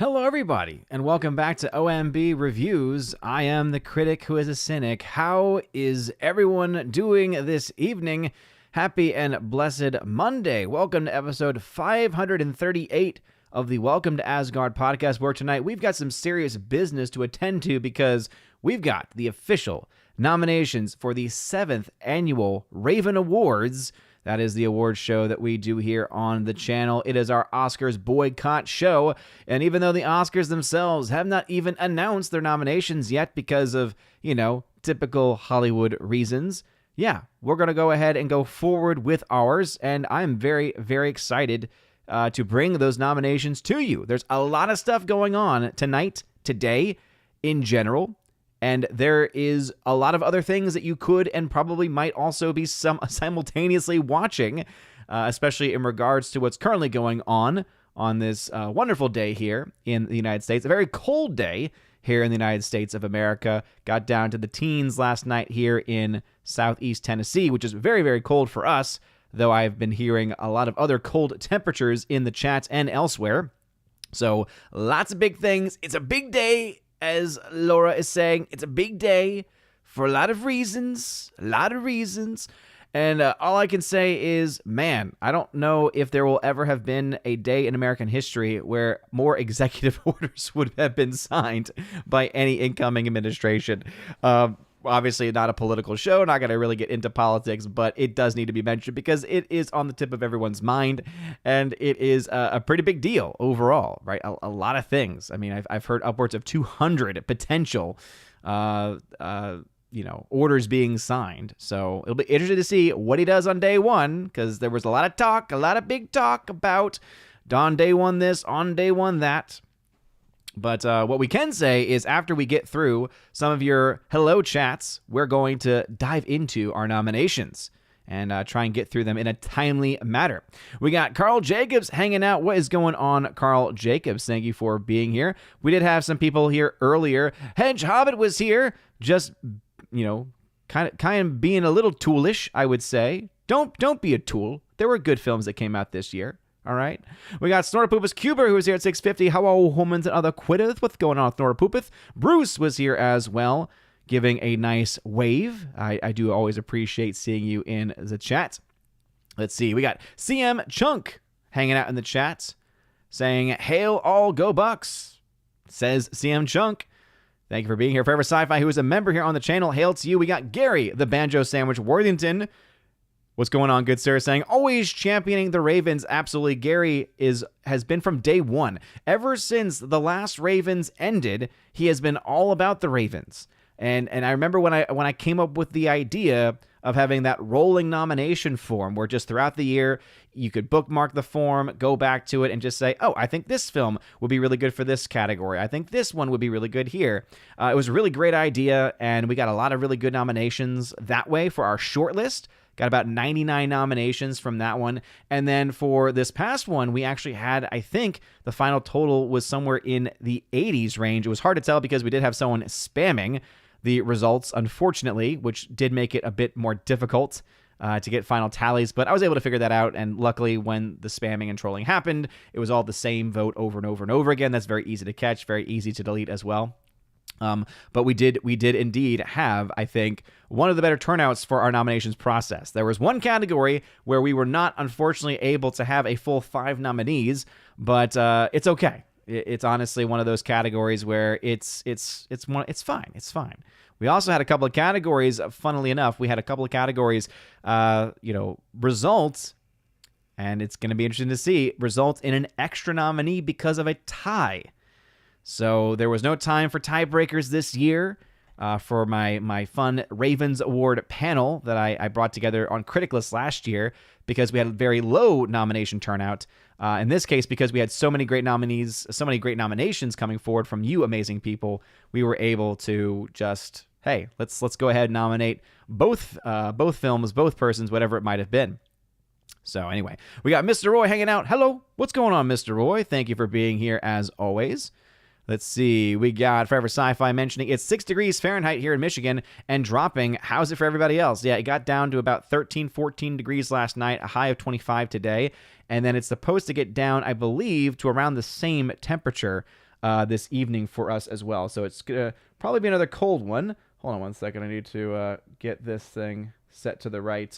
Hello, everybody, and welcome back to OMB Reviews. I am the critic who is a cynic. How is everyone doing this evening? Happy and blessed Monday. Welcome to episode 538 of the Welcome to Asgard podcast, where tonight we've got some serious business to attend to because we've got the official nominations for the 7th annual Raven Awards. That is the awards show that we do here on the channel. It is our Oscars boycott show, and even though the Oscars themselves have not even announced their nominations yet because of, typical Hollywood reasons, we're going to go ahead and go forward with ours, and I'm very, very excited to bring those nominations to you. There's a lot of stuff going on tonight, today, in general. And there is a lot of other things that you could and probably might also be simultaneously watching, especially in regards to what's currently going on this wonderful day here in the United States. A very cold day here in the United States of America. Got down to the teens last night here in southeast Tennessee, which is very, very cold for us, though I've been hearing a lot of other cold temperatures in the chat and elsewhere. So lots of big things. It's a big day. As Laura is saying, it's a big day for a lot of reasons, And all I can say is, man, I don't know if there will ever have been a day in American history where more executive orders would have been signed by any incoming administration. Obviously not a political show, not going to really get into politics, but it does need to be mentioned because it is on the tip of everyone's mind, and it is a pretty big deal overall, right? A lot of things. I mean, I've heard upwards of 200 potential, orders being signed. So it'll be interesting to see what he does on day one, because there was a lot of big talk about on day one this, on day one that. But what we can say is after we get through some of your hello chats, we're going to dive into our nominations and try and get through them in a timely manner. We got Carl Jacobs hanging out. What is going on, Carl Jacobs? Thank you for being here. We did have some people here earlier. Hedge Hobbit was here, just, kind of being a little toolish, I would say. Don't be a tool. There were good films that came out this year. All right. We got Snortopupus Cuber, who was here at 650. Hello, humans and other quitteth. What's going on with Snortopupus? Bruce was here as well, giving a nice wave. I do always appreciate seeing you in the chat. Let's see. We got CM Chunk hanging out in the chat, saying, "Hail all, go Bucks," says CM Chunk. Thank you for being here. Forever Sci-Fi, who is a member here on the channel, hail to you. We got Gary, the Banjo Sandwich Worthington. What's going on, good sir? Saying, always championing the Ravens. Absolutely. Gary has been from day one. Ever since the last Ravens ended, he has been all about the Ravens. And I remember when I came up with the idea of having that rolling nomination form where just throughout the year you could bookmark the form, go back to it, and just say, oh, I think this film would be really good for this category. I think this one would be really good here. It was a really great idea, and we got a lot of really good nominations that way for our short list. Got about 99 nominations from that one. And then for this past one, we actually had, I think, the final total was somewhere in the 80s range. It was hard to tell because we did have someone spamming the results, unfortunately, which did make it a bit more difficult to get final tallies. But I was able to figure that out. And luckily, when the spamming and trolling happened, it was all the same vote over and over and over again. That's very easy to catch, very easy to delete as well. But we did indeed have, I think, one of the better turnouts for our nominations process. There was one category where we were not, unfortunately, able to have a full 5 nominees, but it's okay. It's honestly one of those categories where it's fine. It's fine. We also had a couple of categories. Funnily enough, we had a couple of categories. Results, and it's going to be interesting to see, results in an extra nominee because of a tie. So there was no time for tiebreakers this year for my fun Ravens Award panel that I brought together on Criticless last year because we had a very low nomination turnout. In this case, because we had so many great nominees, so many great nominations coming forward from you amazing people, we were able to just, hey, let's go ahead and nominate both films, both persons, whatever it might have been. So anyway, we got Mr. Roy hanging out. Hello, what's going on, Mr. Roy? Thank you for being here as always. Let's see. We got Forever Sci-Fi mentioning it's 6 degrees Fahrenheit here in Michigan and dropping. How's it for everybody else? Yeah, it got down to about 13, 14 degrees last night, a high of 25 today. And then it's supposed to get down, I believe, to around the same temperature this evening for us as well. So it's going to probably be another cold one. Hold on one second. I need to get this thing set to the right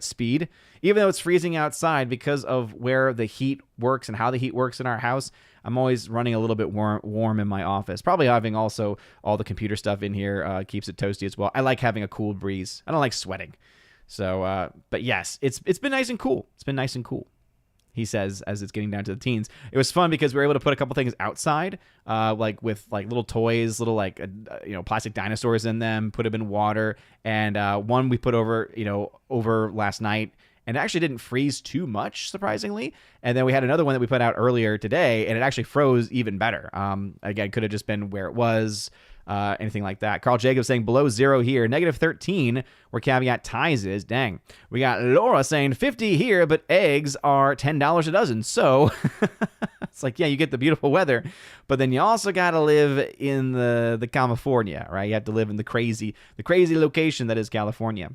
speed. Even though it's freezing outside, because of where the heat works and how the heat works in our house, I'm always running a little bit warm in my office. Probably having also all the computer stuff in here keeps it toasty as well. I like having a cool breeze. I don't like sweating. So, but yes, it's been nice and cool. It's been nice and cool, he says, as it's getting down to the teens. It was fun because we were able to put a couple things outside, like with like little toys, little like plastic dinosaurs in them, put them in water, and one we put over last night, and it actually didn't freeze too much, surprisingly. And then we had another one that we put out earlier today, and it actually froze even better. Again, could have just been where it was. Anything like that. Carl Jacobs saying below 0 here, -13 where caveat ties is. Dang. We got Laura saying 50 here, but eggs are $10 a dozen. So it's like, yeah, you get the beautiful weather, but then you also got to live in the California, right? You have to live in the crazy location that is California.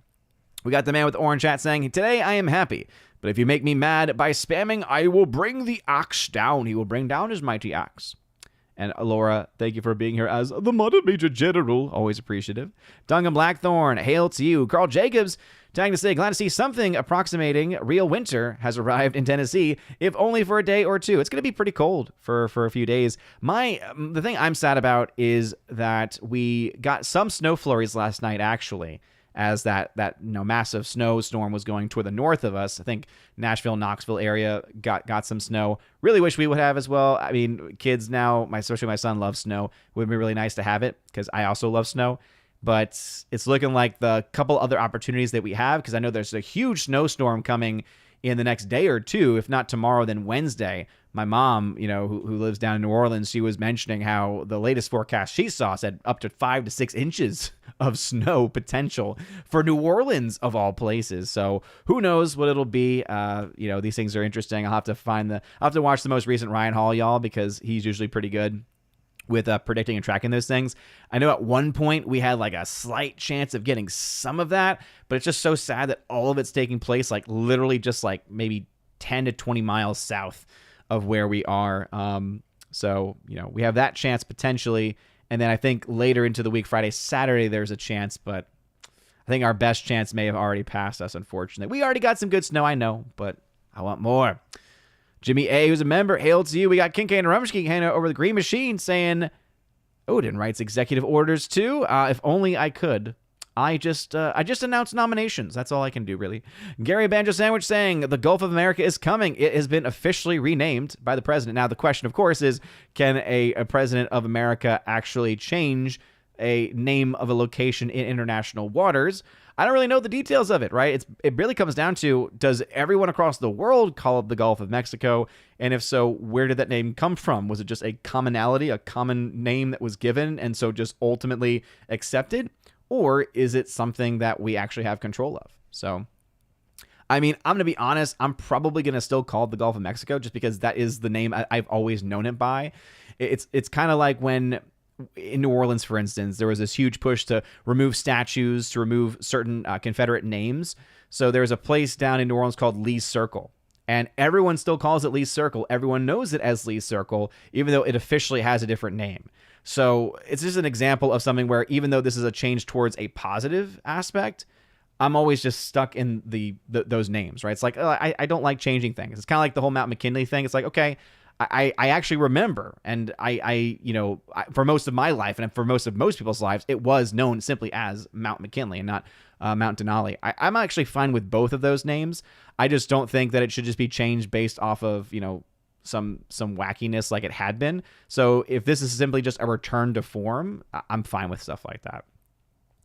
We got the man with the orange hat saying, today I am happy, but if you make me mad by spamming, I will bring the axe down. He will bring down his mighty axe. And Laura, thank you for being here as the Mother Major General. Always appreciative. Duncan Blackthorn, hail to you. Carl Jacobs, tagging to say, glad to see something approximating real winter has arrived in Tennessee, if only for a day or two. It's going to be pretty cold for a few days. The thing I'm sad about is that we got some snow flurries last night, actually, as that massive snowstorm was going toward the north of us. I think Nashville, Knoxville area got some snow. Really wish we would have as well. I mean, kids now, especially my son, loves snow. It would be really nice to have it because I also love snow. But it's looking like the couple other opportunities that we have, because I know there's a huge snowstorm coming in the next day or two, if not tomorrow, then Wednesday. My mom, who lives down in New Orleans, she was mentioning how the latest forecast she saw said up to 5 to 6 inches of snow potential for New Orleans, of all places. So who knows what it'll be? These things are interesting. I'll have to watch the most recent Ryan Hall, y'all, because he's usually pretty good with predicting and tracking those things. I know at one point we had like a slight chance of getting some of that, but it's just so sad that all of it's taking place like literally just like maybe 10 to 20 miles south of where we are. So we have that chance potentially. And then I think later into the week, Friday, Saturday, there's a chance, but I think our best chance may have already passed us, unfortunately. We already got some good snow, I know, but I want more. Jimmy A., who's a member, hail to you. We got Kincaid and Rumsky hanging out over the Green Machine saying, Odin writes executive orders too. If only I could. I just announced nominations. That's all I can do, really. Gary Banjo Sandwich saying, the Gulf of America is coming. It has been officially renamed by the president. Now, the question, of course, is, can a president of America actually change a name of a location in international waters? I don't really know the details of it, right? It really comes down to, does everyone across the world call it the Gulf of Mexico? And if so, where did that name come from? Was it just a commonality, a common name that was given, and so just ultimately accepted? Or is it something that we actually have control of? So, I mean, I'm going to be honest. I'm probably going to still call it the Gulf of Mexico just because that is the name I've always known it by. It's kind of like when in New Orleans, for instance, there was this huge push to remove statues, to remove certain Confederate names. So there's a place down in New Orleans called Lee's Circle. And everyone still calls it Lee's Circle. Everyone knows it as Lee's Circle, even though it officially has a different name. So it's just an example of something where even though this is a change towards a positive aspect, I'm always just stuck in those names, right? It's like, I don't like changing things. It's kind of like the whole Mount McKinley thing. It's like, okay, I actually remember, and I for most of my life and for most people's lives, it was known simply as Mount McKinley and not Mount Denali. I'm actually fine with both of those names. I just don't think that it should just be changed based off of, some wackiness like it had been. So if this is simply just a return to form, I'm fine with stuff like that.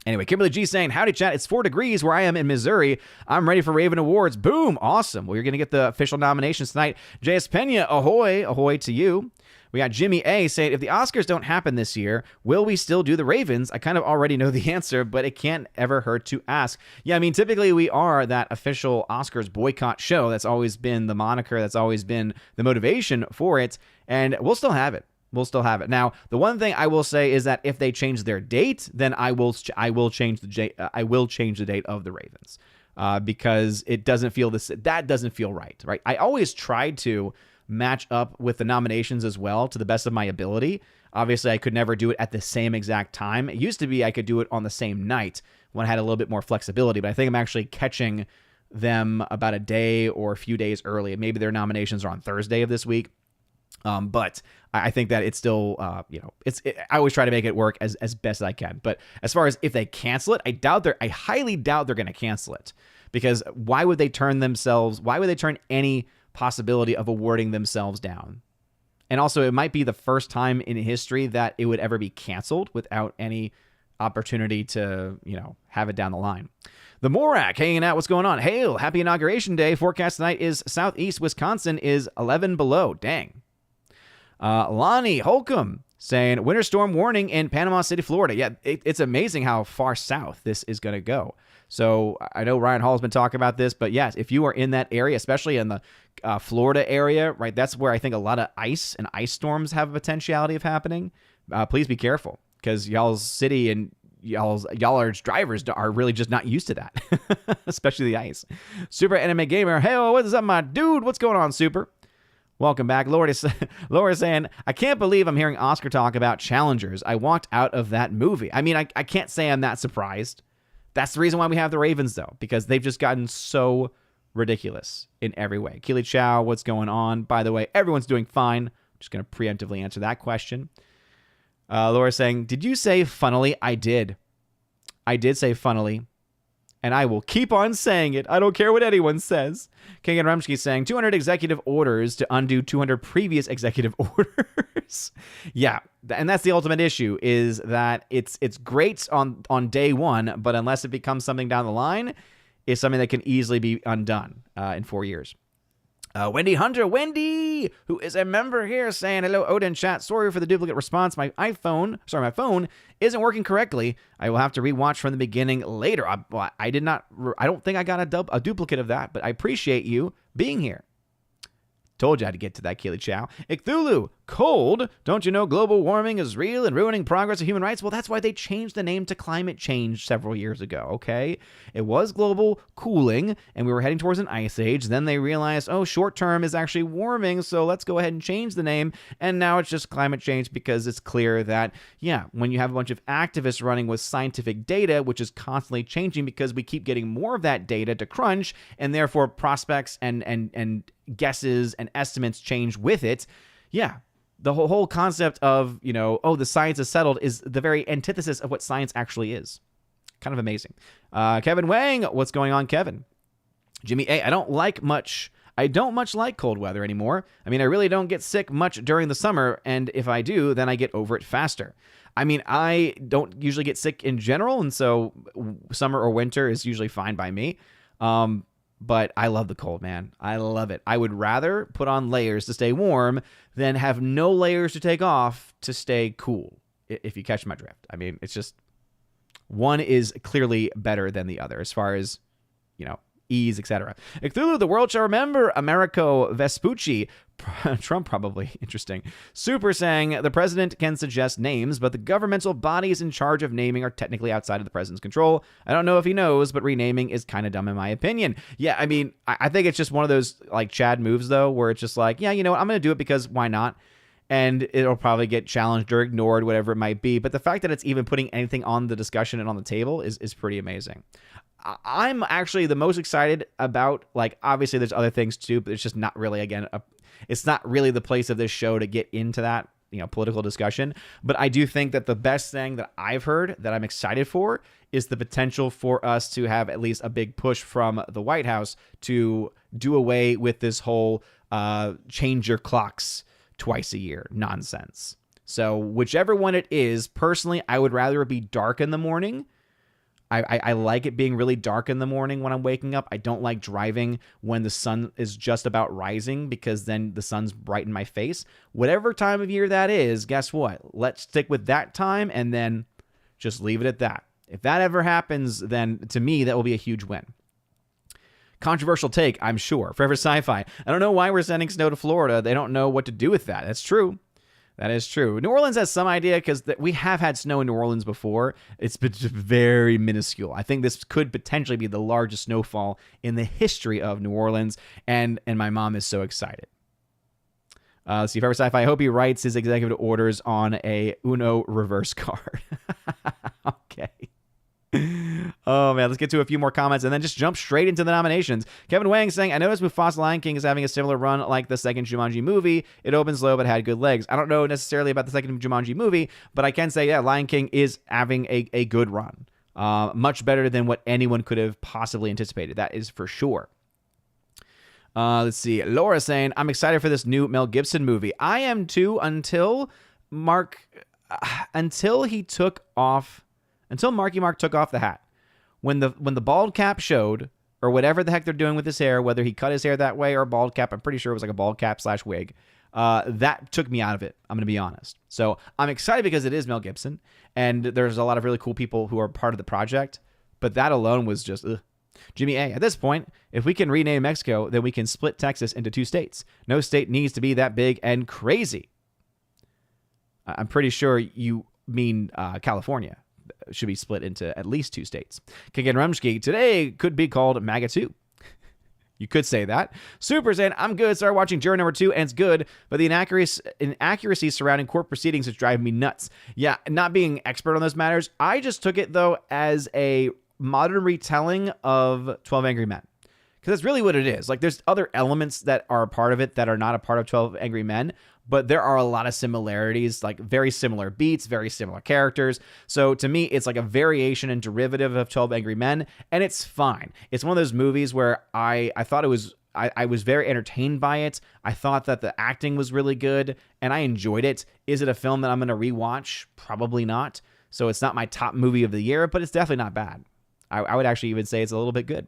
Anyway, Kimberly G saying, howdy chat, it's 4 degrees where I am in Missouri. I'm ready for Raven Awards. Boom, awesome. Well, you're going to get the official nominations tonight. JS Pena, ahoy, ahoy to you. We got Jimmy A saying, if the Oscars don't happen this year, will we still do the Ravens? I kind of already know the answer, but it can't ever hurt to ask. Yeah, I mean, typically we are that official Oscars boycott show. That's always been the moniker. That's always been the motivation for it. And we'll still have it. We'll still have it. Now, the one thing I will say is that if they change their date, then I will change the date of the Ravens because it doesn't feel that doesn't feel right. I always try to match up with the nominations as well to the best of my ability. Obviously, I could never do it at the same exact time. It used to be I could do it on the same night when I had a little bit more flexibility, but I think I'm actually catching them about a day or a few days early. Maybe their nominations are on Thursday of this week. But I think that it's still, I always try to make it work as best as I can. But as far as if they cancel it, I highly doubt they're going to cancel it, because why would they turn any possibility of awarding themselves down? And also, it might be the first time in history that it would ever be canceled without any opportunity to, have it down the line. The Morak hanging out. What's going on? Hail, happy inauguration day. Forecast tonight is southeast Wisconsin is 11 below. Dang. Lonnie Holcomb saying winter storm warning in Panama City, Florida. Yeah, it's amazing how far south this is going to go. So I know Ryan Hall has been talking about this, but yes, if you are in that area, especially in the Florida area, right, that's where I think a lot of ice and ice storms have a potentiality of happening. Please be careful, because y'all's city and y'all's drivers are really just not used to that, especially the ice. Super Anime Gamer, hey, what's up, my dude? What's going on, Super? Welcome back. Laura is saying, I can't believe I'm hearing Oscar talk about Challengers. I walked out of that movie. I mean, I can't say I'm that surprised. That's the reason why we have the Ravens, though, because they've just gotten so ridiculous in every way. Keely Chow, what's going on? By the way, everyone's doing fine. I'm just going to preemptively answer that question. Laura's saying, did you say funnily? I did. I did say funnily. And I will keep on saying it. I don't care what anyone says. King and Rumsky saying 200 executive orders to undo 200 previous executive orders. Yeah, and that's the ultimate issue, is that it's great on day one, but unless it becomes something down the line, it's something that can easily be undone in 4 years. Wendy Hunter, Wendy, who is a member here, saying, hello, Odin chat. Sorry for the duplicate response. My phone isn't working correctly. I will have to rewatch from the beginning later. I don't think I got a duplicate of that, but I appreciate you being here. Told you I had to get to that, Keely Chow. Cthulhu, cold. Don't you know global warming is real and ruining progress of human rights? Well, that's why they changed the name to climate change several years ago, okay? It was global cooling, and we were heading towards an ice age. Then they realized, short term is actually warming, so let's go ahead and change the name. And now it's just climate change, because it's clear that, when you have a bunch of activists running with scientific data, which is constantly changing because we keep getting more of that data to crunch, and therefore prospects and guesses and estimates change with it. The whole concept of, the science is settled is the very antithesis of what science actually is. Kind of amazing. Kevin Wang, what's going on, Kevin? Jimmy A, I don't much like cold weather anymore. I mean, I really don't get sick much during the summer, and if I do, then I get over it faster. I mean, I don't usually get sick in general, and so summer or winter is usually fine by me. But I love the cold, man. I love it. I would rather put on layers to stay warm than have no layers to take off to stay cool, if you catch my drift. I mean, it's just, one is clearly better than the other as far as, ease, etc. Cthulhu, the world shall remember Americo Vespucci. Trump probably. Interesting. Super saying the president can suggest names, but the governmental bodies in charge of naming are technically outside of the president's control. I don't know if he knows, but renaming is kind of dumb in my opinion. Yeah, I mean, I think it's just one of those like Chad moves though, where it's just like, I'm going to do it because why not? And it'll probably get challenged or ignored, whatever it might be. But the fact that it's even putting anything on the discussion and on the table is pretty amazing. I'm actually the most excited about, obviously there's other things too, but it's just not really, it's not really the place of this show to get into that, political discussion. But I do think that the best thing that I've heard that I'm excited for is the potential for us to have at least a big push from the White House to do away with this whole change your clocks twice a year nonsense. So whichever one it is, personally, I would rather it be dark in the morning. I like it being really dark in the morning when I'm waking up. I don't like driving when the sun is just about rising, because then the sun's bright in my face. Whatever time of year that is, guess what? Let's stick with that time and then just leave it at that. If that ever happens, then to me, that will be a huge win. Controversial take, I'm sure. Forever Sci-Fi. I don't know why we're sending snow to Florida. They don't know what to do with that. That's true. That is true. New Orleans has some idea, because we have had snow in New Orleans before. It's been very minuscule. I think this could potentially be the largest snowfall in the history of New Orleans, and my mom is so excited. Let's see, Forever Sci-Fi, I hope he writes his executive orders on a Uno reverse card. Okay. Oh, man, let's get to a few more comments and then just jump straight into the nominations. Kevin Wang saying, I noticed Mufasa Lion King is having a similar run like the second Jumanji movie. It opens low but had good legs. I don't know necessarily about the second Jumanji movie, but I can say, yeah, Lion King is having a good run. Much better than what anyone could have possibly anticipated. That is for sure. Let's see. Laura saying, I'm excited for this new Mel Gibson movie. I am too until Marky Mark took off the hat. When the bald cap showed, or whatever the heck they're doing with his hair, whether he cut his hair that way or a bald cap, I'm pretty sure it was like a bald cap / wig. That took me out of it, I'm going to be honest. So I'm excited because it is Mel Gibson, and there's a lot of really cool people who are part of the project, but that alone was just, ugh. Jimmy A, at this point, if we can rename Mexico, then we can split Texas into 2 states. No state needs to be that big and crazy. I'm pretty sure you mean California should be split into at least 2 states. Kagan Rumsky, today could be called MAGA 2. You could say that. Super saying, I'm good. Started watching Juror number 2, and it's good, but the inaccuracies surrounding court proceedings is driving me nuts. Yeah, not being expert on those matters, I just took it, though, as a modern retelling of 12 Angry Men. Because that's really what it is. Like, there's other elements that are a part of it that are not a part of 12 Angry Men, but there are a lot of similarities, like very similar beats, very similar characters. So to me, it's like a variation and derivative of 12 Angry Men, and it's fine. It's one of those movies where I thought it was, I was very entertained by it. I thought that the acting was really good, and I enjoyed it. Is it a film that I'm going to rewatch? Probably not. So it's not my top movie of the year, but it's definitely not bad. I would actually even say it's a little bit good.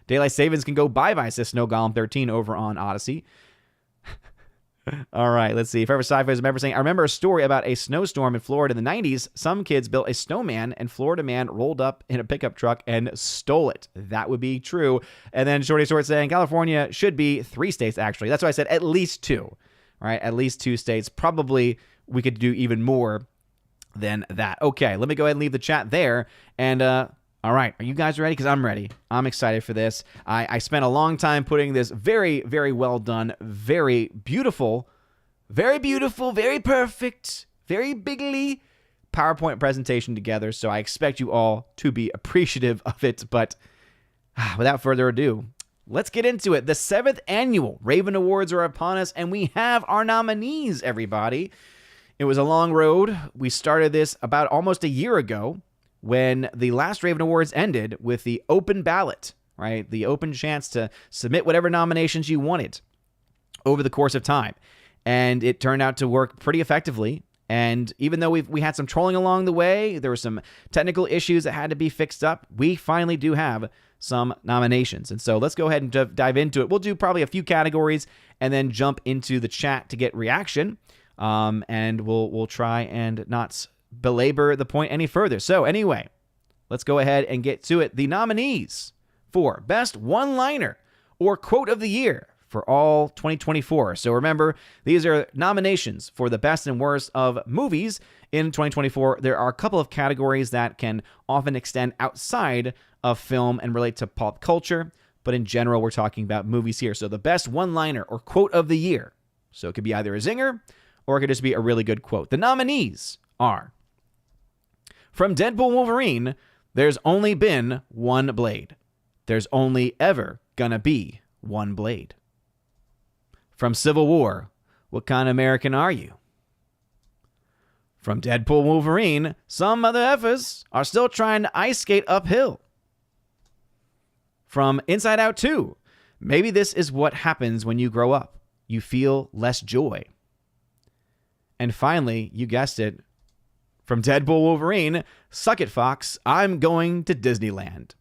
Daylight Savings can go bye-bye, says Snow Golem 13 over on Odyssey. All right, let's see. Forever Sci-Fi is a member saying, I remember a story about a snowstorm in Florida in the 90s. Some kids built a snowman, and Florida man rolled up in a pickup truck and stole it. That would be true. And then Shorty Short saying, California should be 3 states, actually. That's why I said at least 2. Right, at least 2 states. Probably we could do even more than that. Okay, let me go ahead and leave the chat there. And, all right, are you guys ready? Because I'm ready. I'm excited for this. I spent a long time putting this very, very well done, very beautiful, very perfect, very bigly PowerPoint presentation together. So I expect you all to be appreciative of it. But without further ado, let's get into it. The 7th annual Raven Awards are upon us, and we have our nominees, everybody. It was a long road. We started this about almost a year ago, when the last Raven Awards ended with the open ballot, right? The open chance to submit whatever nominations you wanted over the course of time. And it turned out to work pretty effectively. And even though we had some trolling along the way, there were some technical issues that had to be fixed up, we finally do have some nominations. And so let's go ahead and dive into it. We'll do probably a few categories and then jump into the chat to get reaction. And we'll try and not belabor the point any further. So anyway, let's go ahead and get to it. The nominees for Best One-Liner or Quote of the Year for all 2024. So remember, these are nominations for the best and worst of movies in 2024. There are a couple of categories that can often extend outside of film and relate to pop culture, but in general, we're talking about movies here. So the Best One-Liner or Quote of the Year. So it could be either a zinger or it could just be a really good quote. The nominees are: from Deadpool Wolverine, there's only been one blade. There's only ever gonna be one blade. From Civil War, what kind of American are you? From Deadpool Wolverine, some mother effers are still trying to ice skate uphill. From Inside Out 2, maybe this is what happens when you grow up. You feel less joy. And finally, you guessed it, from Deadpool Wolverine, suck it, Fox, I'm going to Disneyland.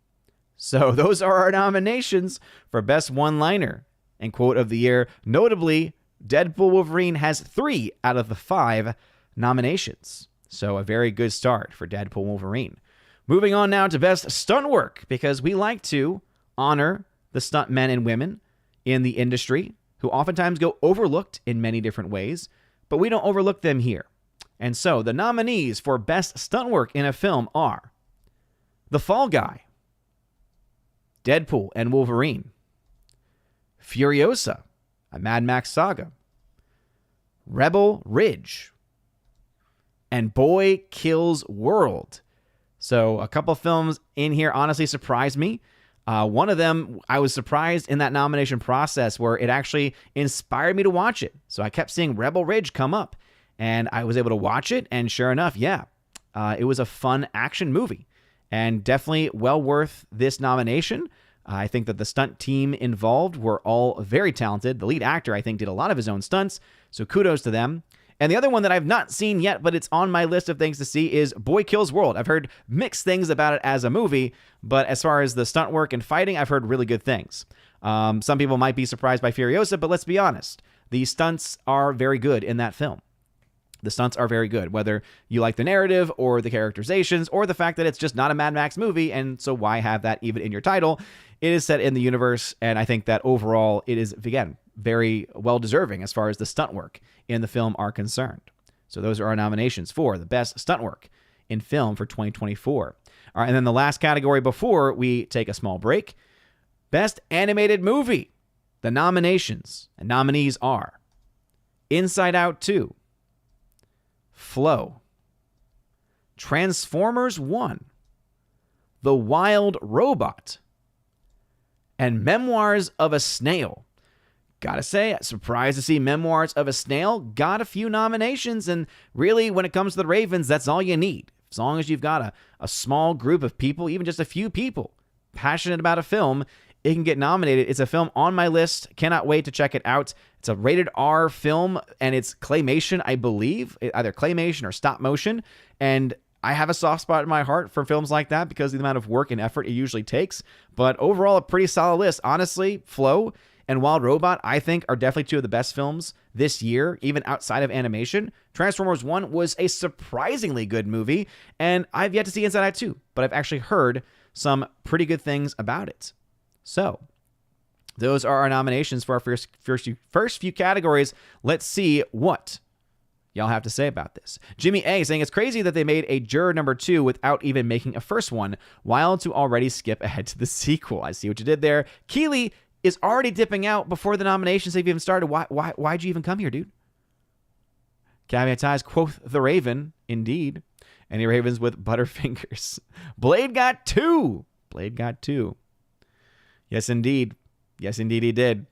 So those are our nominations for Best One-Liner and Quote of the Year. Notably, Deadpool Wolverine has 3 out of the 5 nominations. So a very good start for Deadpool Wolverine. Moving on now to Best Stunt Work, because we like to honor the stunt men and women in the industry who oftentimes go overlooked in many different ways, but we don't overlook them here. And so the nominees for Best Stunt Work in a Film are The Fall Guy, Deadpool and Wolverine, Furiosa, a Mad Max saga, Rebel Ridge, and Boy Kills World. So a couple films in here honestly surprised me. One of them, I was surprised in that nomination process where it actually inspired me to watch it. So I kept seeing Rebel Ridge come up, and I was able to watch it, and sure enough, it was a fun action movie, and definitely well worth this nomination. I think that the stunt team involved were all very talented. The lead actor, I think, did a lot of his own stunts, so kudos to them. And the other one that I've not seen yet, but it's on my list of things to see, is Boy Kills World. I've heard mixed things about it as a movie, but as far as the stunt work and fighting, I've heard really good things. Some people might be surprised by Furiosa, but let's be honest. The stunts are very good in that film. The stunts are very good, whether you like the narrative or the characterizations or the fact that it's just not a Mad Max movie, and so why have that even in your title? It is set in the universe, and I think that overall it is, again, very well-deserving as far as the stunt work in the film are concerned. So those are our nominations for the best stunt work in film for 2024. All right, and then the last category before we take a small break, best animated movie. The nominations and nominees are Inside Out 2, Flow, Transformers 1, The Wild Robot, and Memoirs of a Snail. Gotta say, surprised to see Memoirs of a Snail got a few nominations, and really, when it comes to the Ravens, that's all you need. As long as you've got a small group of people, even just a few people, passionate about a film, it can get nominated. It's a film on my list. Cannot wait to check it out. It's a rated R film, and it's claymation, I believe, either claymation or stop motion, and I have a soft spot in my heart for films like that because of the amount of work and effort it usually takes. But overall, a pretty solid list. Honestly, Flow and Wild Robot, I think, are definitely two of the best films this year, even outside of animation. Transformers 1 was a surprisingly good movie, and I've yet to see Inside Out 2, but I've actually heard some pretty good things about it. So, those are our nominations for our first few categories. Let's see what y'all have to say about this. Jimmy A saying, it's crazy that they made a juror number 2 without even making a first one, wild to already skip ahead to the sequel. I see what you did there. Keely is already dipping out before the nominations have even started. Why'd you even come here, dude? Caveat ties, quoth the Raven, indeed. Any Ravens with Butterfingers. Blade got 2. Blade got 2. Yes, indeed. Yes, indeed he did.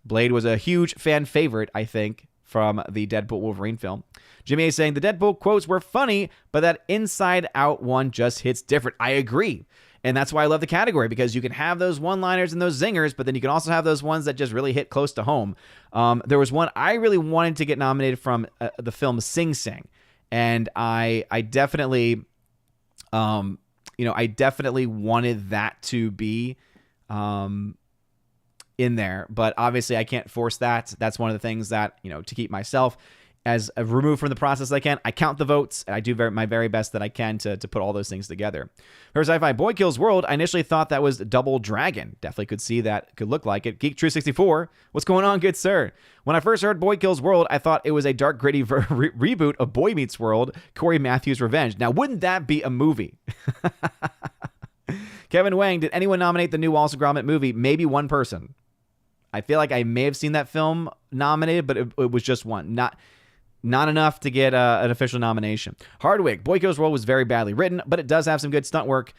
Blade was a huge fan favorite, I think, from the Deadpool Wolverine film. Jimmy A saying, the Deadpool quotes were funny, but that Inside Out one just hits different. I agree. And that's why I love the category, because you can have those one-liners and those zingers, but then you can also have those ones that just really hit close to home. There was one I really wanted to get nominated from the film Sing Sing. And I definitely, I definitely wanted that to be in there, but obviously I can't force that. That's one of the things that, to keep myself as removed from the process as I can. I count the votes, and I do my very best that I can to put all those things together. For sci-fi Boy Kills World, I initially thought that was Double Dragon. Definitely could see that, could look like it. Geek True 64, what's going on, good sir? When I first heard Boy Kills World, I thought it was a dark, gritty reboot of Boy Meets World, Corey Matthews' Revenge. Now, wouldn't that be a movie? Kevin Wang, did anyone nominate the new Wallace and Gromit movie? Maybe one person. I feel like I may have seen that film nominated, but it was just one. Not enough to get an official nomination. Hardwick, Boy Kills World was very badly written, but it does have some good stunt work.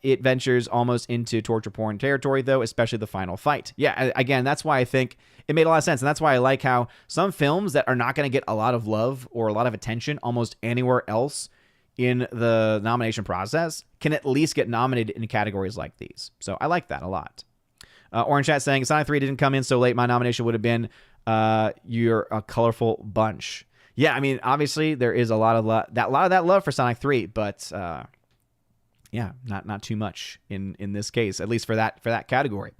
It ventures almost into torture porn territory, though, especially the final fight. Yeah, again, that's why I think it made a lot of sense, and that's why I like how some films that are not going to get a lot of love or a lot of attention almost anywhere else in the nomination process can at least get nominated in categories like these. So I like that a lot. Orange Chat saying, Sonic 3 didn't come in so late. My nomination would have been You're a Colorful Bunch. Yeah, I mean, obviously there is a lot of that love for Sonic 3, but not too much in this case, at least for that category.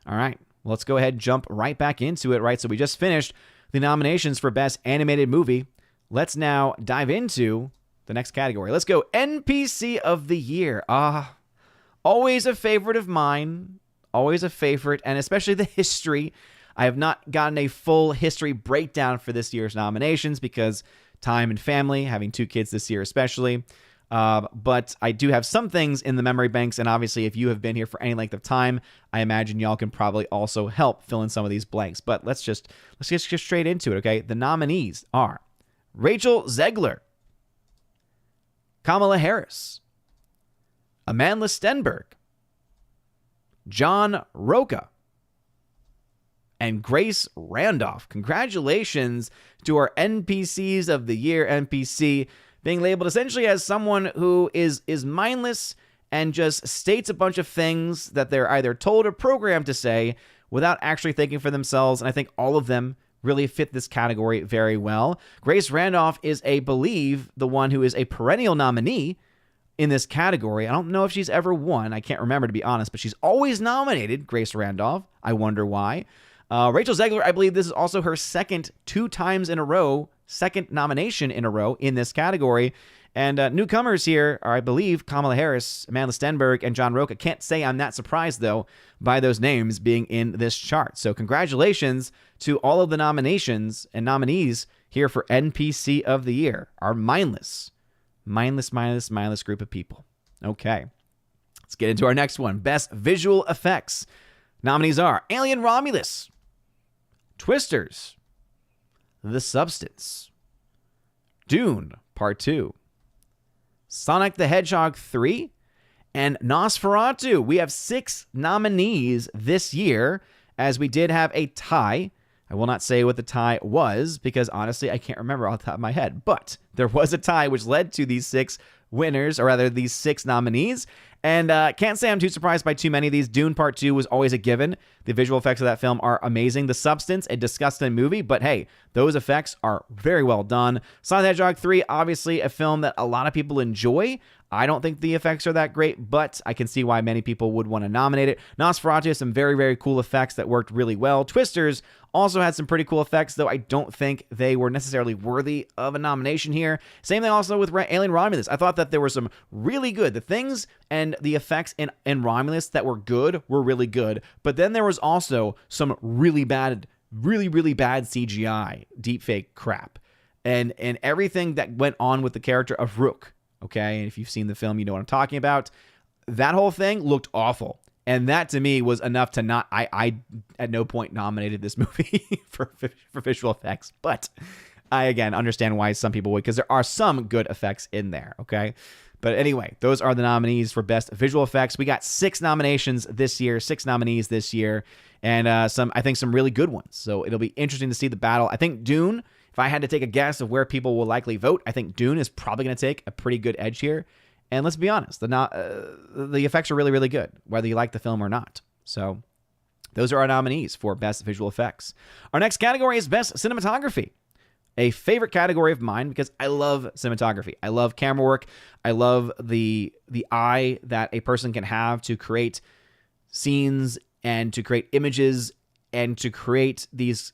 All right, well, let's go ahead and jump right back into it. Right, so we just finished the nominations for Best Animated Movie. Let's now dive into the next category. Let's go NPC of the Year. Always a favorite of mine. Always a favorite, and especially the history. I have not gotten a full history breakdown for this year's nominations because time and family, having 2 kids this year especially. But I do have some things in the memory banks, and obviously if you have been here for any length of time, I imagine y'all can probably also help fill in some of these blanks. But let's just get straight into it, okay? The nominees are Rachel Zegler, Kamala Harris, Amandla Stenberg, John Roca, and Grace Randolph. Congratulations to our NPCs of the year, NPC, being labeled essentially as someone who is mindless and just states a bunch of things that they're either told or programmed to say without actually thinking for themselves. And I think all of them really fit this category very well. Grace Randolph is, I believe, the one who is a perennial nominee in this category. I don't know if she's ever won. I can't remember, to be honest, but she's always nominated, Grace Randolph. I wonder why. Rachel Zegler, I believe this is also her second nomination in a row in this category. And newcomers here are, I believe, Kamala Harris, Amandla Stenberg, and John Roca. Can't say I'm that surprised, though, by those names being in this chart. So congratulations to all of the nominations and nominees here for NPC of the Year, our mindless group of people. Okay, let's get into our next one. Best Visual Effects. Nominees are Alien Romulus, Twisters, The Substance, Dune Part 2, Sonic the Hedgehog 3, and Nosferatu. We have 6 nominees this year, as we did have a tie. I will not say what the tie was, because honestly, I can't remember off the top of my head. But there was a tie which led to these 6 winners, or rather these 6 nominees. And can't say I'm too surprised by too many of these. Dune Part 2 was always a given. The visual effects of that film are amazing. The Substance, a disgusting movie, but hey, those effects are very well done. Sonic the Hedgehog 3, obviously a film that a lot of people enjoy. I don't think the effects are that great, but I can see why many people would want to nominate it. Nosferatu has some very, very cool effects that worked really well. Twisters also had some pretty cool effects, though I don't think they were necessarily worthy of a nomination here. Same thing also with Alien Romulus. I thought that there were some really good, the things and the effects in Romulus that were good were really good, but then there was also some really bad CGI, deepfake crap, and everything that went on with the character of Rook. Okay, and if you've seen the film, you know what I'm talking about. That whole thing looked awful. And that, to me, was enough to not... I at no point nominated this movie for visual effects. But I, again, understand why some people would, because there are some good effects in there, okay? But anyway, those are the nominees for Best Visual Effects. We got 6 nominations this year, 6 nominees this year, and I think some really good ones. So it'll be interesting to see the battle. I think Dune... If I had to take a guess of where people will likely vote, I think Dune is probably going to take a pretty good edge here. And let's be honest, the effects are really, really good, whether you like the film or not. So those are our nominees for Best Visual Effects. Our next category is Best Cinematography, a favorite category of mine because I love cinematography. I love camera work. I love the eye that a person can have to create scenes and to create images and to create these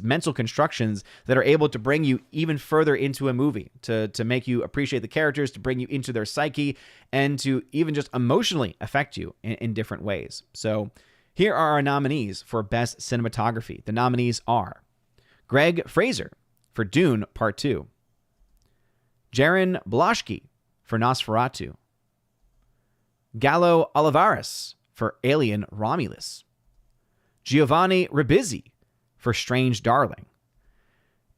mental constructions that are able to bring you even further into a movie, to make you appreciate the characters, to bring you into their psyche, and to even just emotionally affect you in different ways. So here are our nominees for Best Cinematography. The nominees are Greg Fraser for Dune Part 2, Jaron Blashki for Nosferatu, Gallo Olivares for Alien Romulus, Giovanni Ribisi for Strange Darling,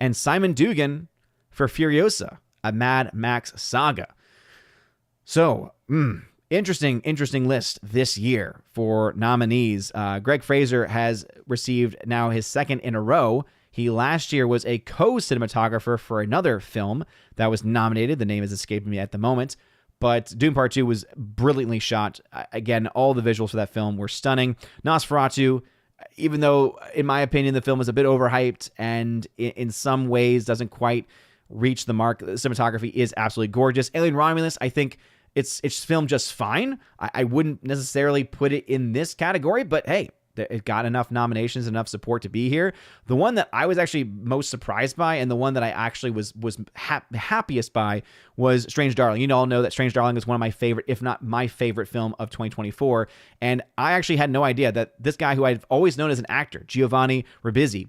and Simon Dugan for Furiosa, a Mad Max saga. So, interesting list this year for nominees. Greg Fraser has received now his second in a row. He last year was a co-cinematographer for another film that was nominated. The name is escaping me at the moment. But Dune Part 2 was brilliantly shot. Again, all the visuals for that film were stunning. Nosferatu, even though, in my opinion, the film is a bit overhyped and in some ways doesn't quite reach the mark, the cinematography is absolutely gorgeous. Alien Romulus, I think it's filmed just fine. I wouldn't necessarily put it in this category, but hey, it got enough nominations, enough support to be here. The one that I was actually most surprised by, and the one that I actually was happiest by, was Strange Darling. You all know that Strange Darling is one of my favorite, if not my favorite film of 2024. And I actually had no idea that this guy, who I've always known as an actor, Giovanni Ribisi,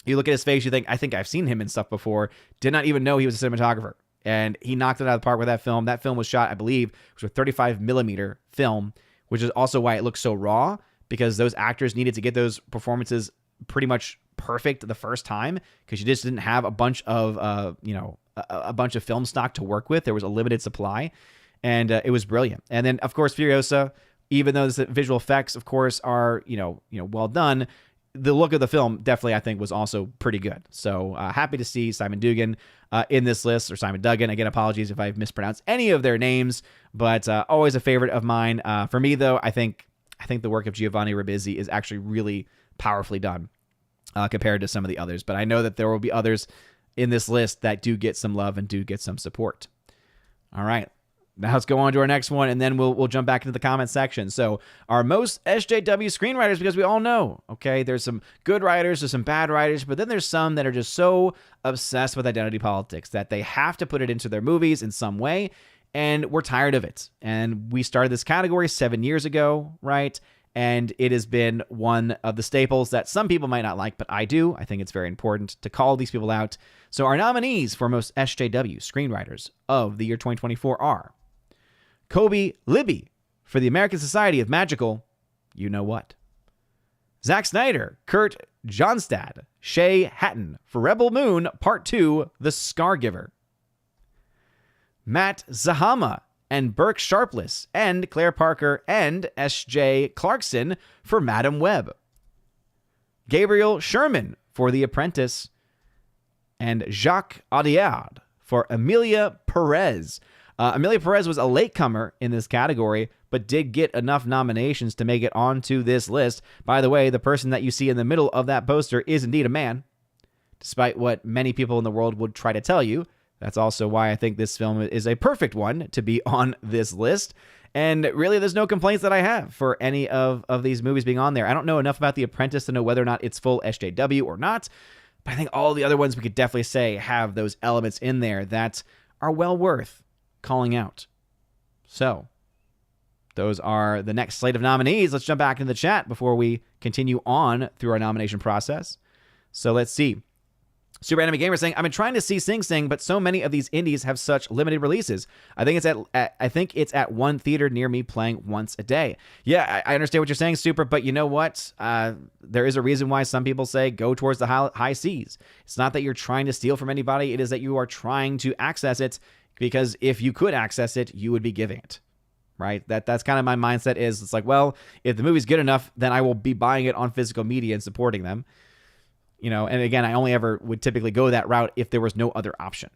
you look at his face, you think, I think I've seen him in stuff before. Did not even know he was a cinematographer. And he knocked it out of the park with that film. That film was shot, I believe, it was a 35 millimeter film, which is also why it looks so raw, because those actors needed to get those performances pretty much perfect the first time, because you just didn't have a bunch of, a bunch of film stock to work with. There was a limited supply, and it was brilliant. And then, of course, Furiosa, even though the visual effects, of course, are, well done, the look of the film definitely, I think, was also pretty good. So happy to see Simon Dugan in this list, or Simon Duggan. Again, apologies if I've mispronounced any of their names, but always a favorite of mine. For me, though, I think the work of Giovanni Ribisi is actually really powerfully done compared to some of the others. But I know that there will be others in this list that do get some love and do get some support. All right. Now let's go on to our next one, and then we'll jump back into the comment section. So our most SJW screenwriters, because we all know, okay, there's some good writers, there's some bad writers, but then there's some that are just so obsessed with identity politics that they have to put it into their movies in some way, and we're tired of it. And we started this category 7 years ago, right? And it has been one of the staples that some people might not like, but I do. I think it's very important to call these people out. So our nominees for most SJW screenwriters of the year 2024 are Kobe Libby for the American Society of Magical You Know What, Zack Snyder, Kurt Johnstad, Shay Hatton for Rebel Moon Part 2, The Scargiver, Matt Zahama and Burke Sharpless, and Claire Parker and S.J. Clarkson for Madam Web, Gabriel Sherman for The Apprentice, and Jacques Audiard for Emilia Perez. Emilia Perez was a latecomer in this category, but did get enough nominations to make it onto this list. By the way, the person that you see in the middle of that poster is indeed a man, despite what many people in the world would try to tell you. That's also why I think this film is a perfect one to be on this list. And really, there's no complaints that I have for any of these movies being on there. I don't know enough about The Apprentice to know whether or not it's full SJW or not, but I think all the other ones we could definitely say have those elements in there that are well worth calling out. So those are the next slate of nominees. Let's jump back into the chat before we continue on through our nomination process. So let's see. Super Anime Gamer saying, I've been trying to see Sing Sing, but so many of these indies have such limited releases. I think it's at one theater near me playing once a day. Yeah, I understand what you're saying, Super, but you know what? There is a reason why some people say go towards the high seas. It's not that you're trying to steal from anybody. It is that you are trying to access it, because if you could access it, you would be giving it, right? That's kind of my mindset is, it's like, well, if the movie's good enough, then I will be buying it on physical media and supporting them. And again, I only ever would typically go that route if there was no other option.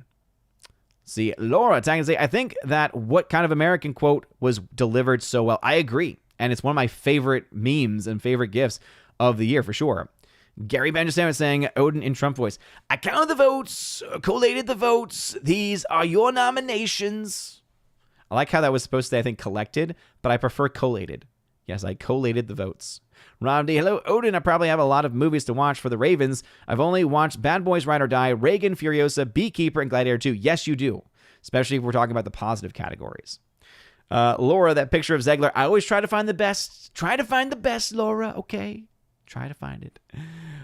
See, Laura tagging say, I think that What Kind of American quote was delivered so well. I agree. And it's one of my favorite memes and favorite gifs of the year for sure. Gary Benjamin saying, Odin in Trump voice, I counted the votes, collated the votes. These are your nominations. I like how that was supposed to say, I think, collected, but I prefer collated. Yes, I collated the votes. Rob D. Hello, Odin. I probably have a lot of movies to watch for the Ravens. I've only watched Bad Boys Ride or Die, Reagan, Furiosa, Beekeeper, and Gladiator 2. Yes, you do. Especially if we're talking about the positive categories. Laura, that picture of Zegler. I always try to find the best. Try to find the best, Laura. Okay. Try to find it.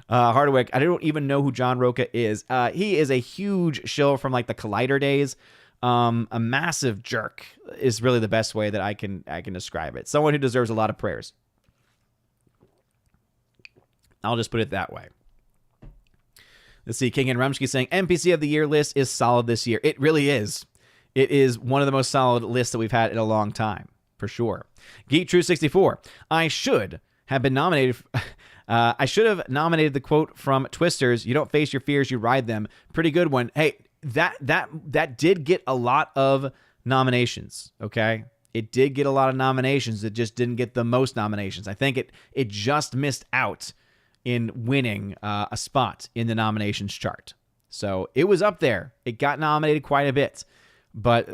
Hardwick. I don't even know who John Roca is. He is a huge shill from like the Collider days. A massive jerk is really the best way that I can describe it. Someone who deserves a lot of prayers. I'll just put it that way. Let's see. King and Rumsky saying NPC of the year list is solid this year. It really is. It is one of the most solid lists that we've had in a long time, for sure. Geek True 64. I should have been nominated. I should have nominated the quote from Twisters. You don't face your fears, you ride them. Pretty good one. Hey, that did get a lot of nominations. Okay. It did get a lot of nominations. It just didn't get the most nominations. I think it just missed out in winning a spot in the nominations chart. So it was up there. It got nominated quite a bit. But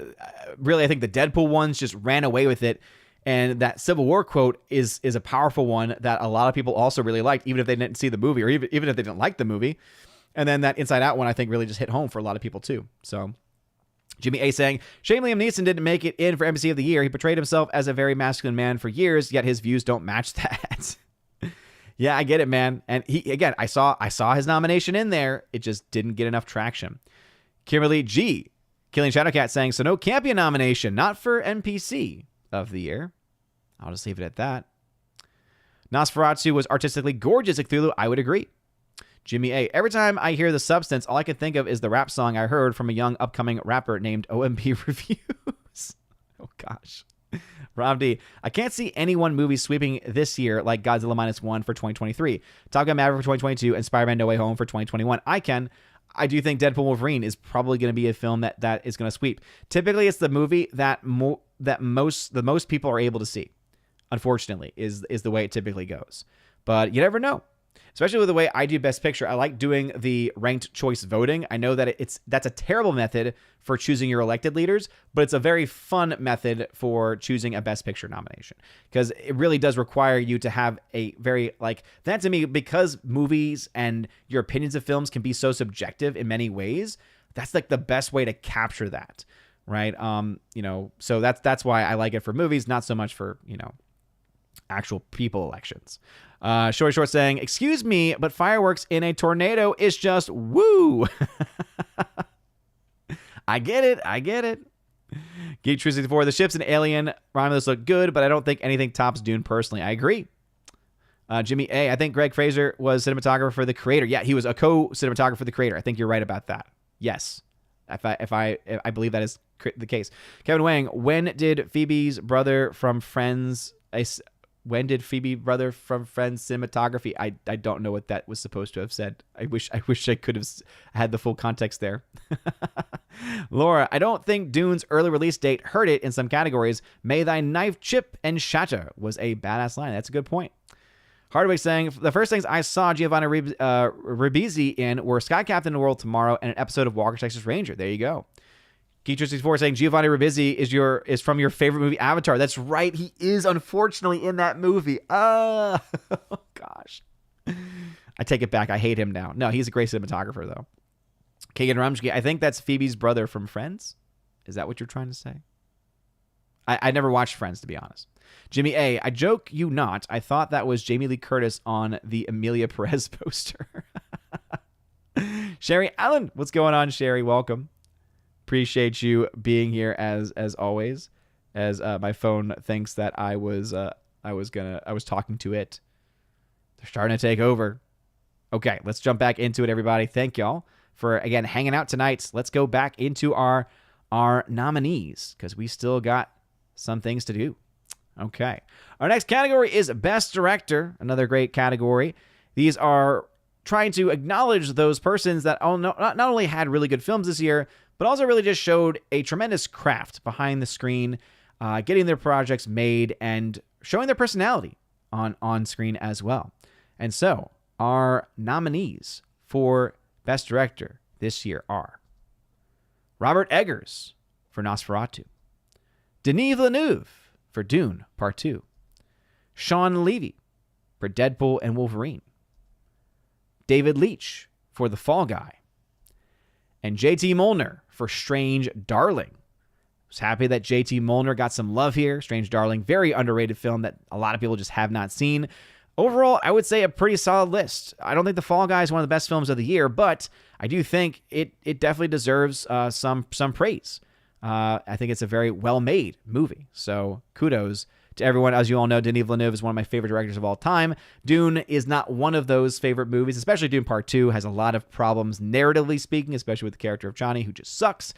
really, I think the Deadpool ones just ran away with it. And that Civil War quote is a powerful one that a lot of people also really liked, even if they didn't see the movie or even if they didn't like the movie. And then that Inside Out one, I think, really just hit home for a lot of people too. So Jimmy A saying, shame Liam Neeson didn't make it in for NBC of the Year. He portrayed himself as a very masculine man for years, yet his views don't match that. Yeah, I get it, man. And I saw his nomination in there. It just didn't get enough traction. Kimberly G. Killing Shadowcat saying, so no Campion nomination, not for NPC of the year. I'll just leave it at that. Nosferatu was artistically gorgeous, Cthulhu. I would agree. Jimmy A. Every time I hear The Substance, all I can think of is the rap song I heard from a young upcoming rapper named OMB Reviews. Oh, gosh. Rob D. I can't see any one movie sweeping this year like Godzilla -1 for 2023, Top Gun Maverick for 2022, and Spider-Man No Way Home for 2021. I do think Deadpool Wolverine is probably going to be a film that is going to sweep. Typically, it's the movie that most people are able to see. Unfortunately, is the way it typically goes. But you never know. Especially with the way I do Best Picture. I like doing the ranked choice voting. I know that that's a terrible method for choosing your elected leaders, but it's a very fun method for choosing a Best Picture nomination, because it really does require you to have a very, like, that to me, because movies and your opinions of films can be so subjective in many ways, that's like the best way to capture that, right? So that's why I like it for movies, not so much for, actual people elections. Short saying, excuse me, but fireworks in a tornado is just woo. I get it. Geek True 64, the ships and Alien Romulus look good, but I don't think anything tops Dune personally. I agree. Jimmy A, I think Greg Fraser was cinematographer for The Creator. Yeah, he was a co-cinematographer for The Creator. I think you're right about that. Yes. If I believe that is the case. Kevin Wang, when did Phoebe's brother from Friends cinematography? I don't know what that was supposed to have said. I wish I could have had the full context there. Laura, I don't think Dune's early release date hurt it in some categories. May thy knife chip and shatter was a badass line. That's a good point. Hardwick saying, the first things I saw Giovanni Ribisi in were Sky Captain of the World Tomorrow and an episode of Walker, Texas Ranger. There you go. Geek64 saying Giovanni Ribisi is from your favorite movie, Avatar. That's right. He is unfortunately in that movie. Oh, gosh. I take it back. I hate him now. No, he's a great cinematographer, though. Kagan Rumsky, I think that's Phoebe's brother from Friends. Is that what you're trying to say? I never watched Friends, to be honest. Jimmy A, I joke you not. I thought that was Jamie Lee Curtis on the Emilia Perez poster. Sherry Allen, what's going on, Sherry? Welcome. Appreciate you being here as always. As my phone thinks that I was talking to it. They're starting to take over. Okay, let's jump back into it, everybody. Thank y'all for again hanging out tonight. Let's go back into our nominees, because we still got some things to do. Okay, our next category is Best Director, another great category. These are trying to acknowledge those persons that not only had really good films this year, but also really just showed a tremendous craft behind the screen, getting their projects made and showing their personality on screen as well. And so our nominees for Best Director this year are Robert Eggers for Nosferatu, Denis Villeneuve for Dune Part 2, Sean Levy for Deadpool and Wolverine, David Leitch for The Fall Guy, and JT Molnar for Strange Darling. I was happy that JT Molnar got some love here. Strange Darling, very underrated film that a lot of people just have not seen. Overall, I would say a pretty solid list. I don't think The Fall Guy is one of the best films of the year, but I do think it definitely deserves some praise. I think it's a very well-made movie. So kudos to everyone. As you all know, Denis Villeneuve is one of my favorite directors of all time. Dune is not one of those favorite movies, especially Dune Part 2 has a lot of problems, narratively speaking, especially with the character of Chani, who just sucks.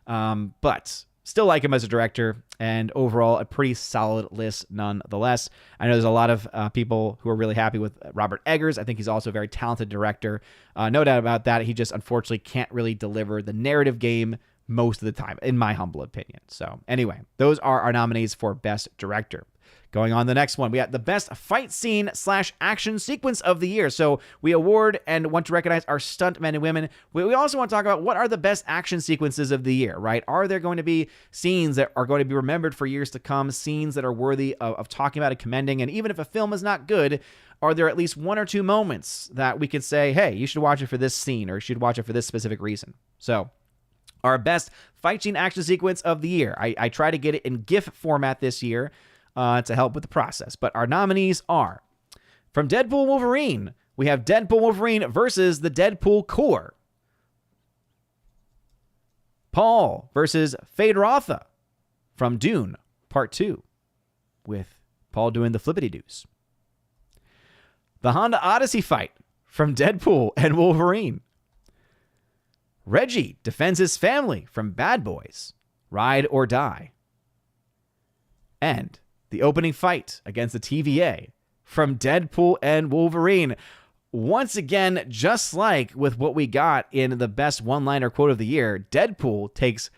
But still like him as a director, and overall a pretty solid list nonetheless. I know there's a lot of people who are really happy with Robert Eggers. I think he's also a very talented director. No doubt about that. He just unfortunately can't really deliver the narrative game most of the time, in my humble opinion. So anyway, those are our nominees for Best Director. Going on to the next one, we got the Best Fight Scene / Action Sequence of the year. So we award and want to recognize our stunt men and women. We also want to talk about what are the best action sequences of the year, right? Are there going to be scenes that are going to be remembered for years to come, scenes that are worthy of talking about and commending? And even if a film is not good, are there at least one or two moments that we could say, hey, you should watch it for this scene, or you should watch it for this specific reason? So our best fight scene action sequence of the year. I try to get it in GIF format this year to help with the process. But our nominees are, from Deadpool Wolverine, we have Deadpool Wolverine versus the Deadpool Corps. Paul versus Fade Rotha from Dune Part 2, with Paul doing the flippity-doos. The Honda Odyssey fight from Deadpool and Wolverine. Reggie defends his family from Bad Boys, Ride or Die. And the opening fight against the TVA from Deadpool and Wolverine. Once again, just like with what we got in the best one-liner quote of the year, Deadpool takes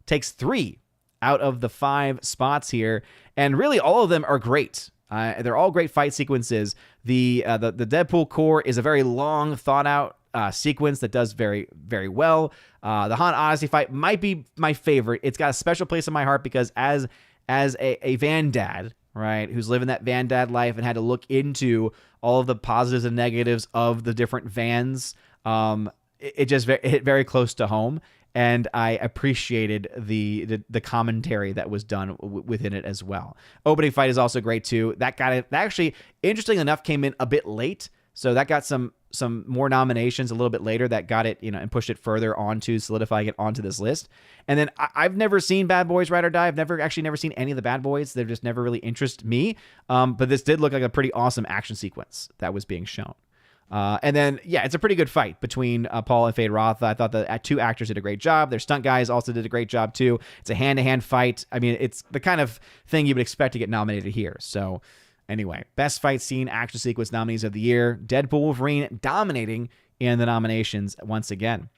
3 out of the 5 spots here, and really all of them are great. They're all great fight sequences. The Deadpool core is a very long, thought-out sequence that does very, very well. The Honda Odyssey fight might be my favorite. It's got a special place in my heart because as a van dad, right, who's living that van dad life and had to look into all of the positives and negatives of the different vans, it just hit very close to home. And I appreciated the commentary that was done within it as well. Opening fight is also great too. That actually, interesting enough, came in a bit late, so that got some more nominations a little bit later. That got it, and pushed it further onto solidifying it onto this list. And then I've never seen Bad Boys Ride or Die. I've never seen any of the Bad Boys. They've just never really interested me. But this did look like a pretty awesome action sequence that was being shown. And then, yeah, it's a pretty good fight between Paul and Fade Rotha. I thought the 2 actors did a great job. Their stunt guys also did a great job, too. It's a hand-to-hand fight. I mean, it's the kind of thing you would expect to get nominated here. So, anyway, best fight scene, action sequence nominees of the year. Deadpool, Wolverine dominating in the nominations once again.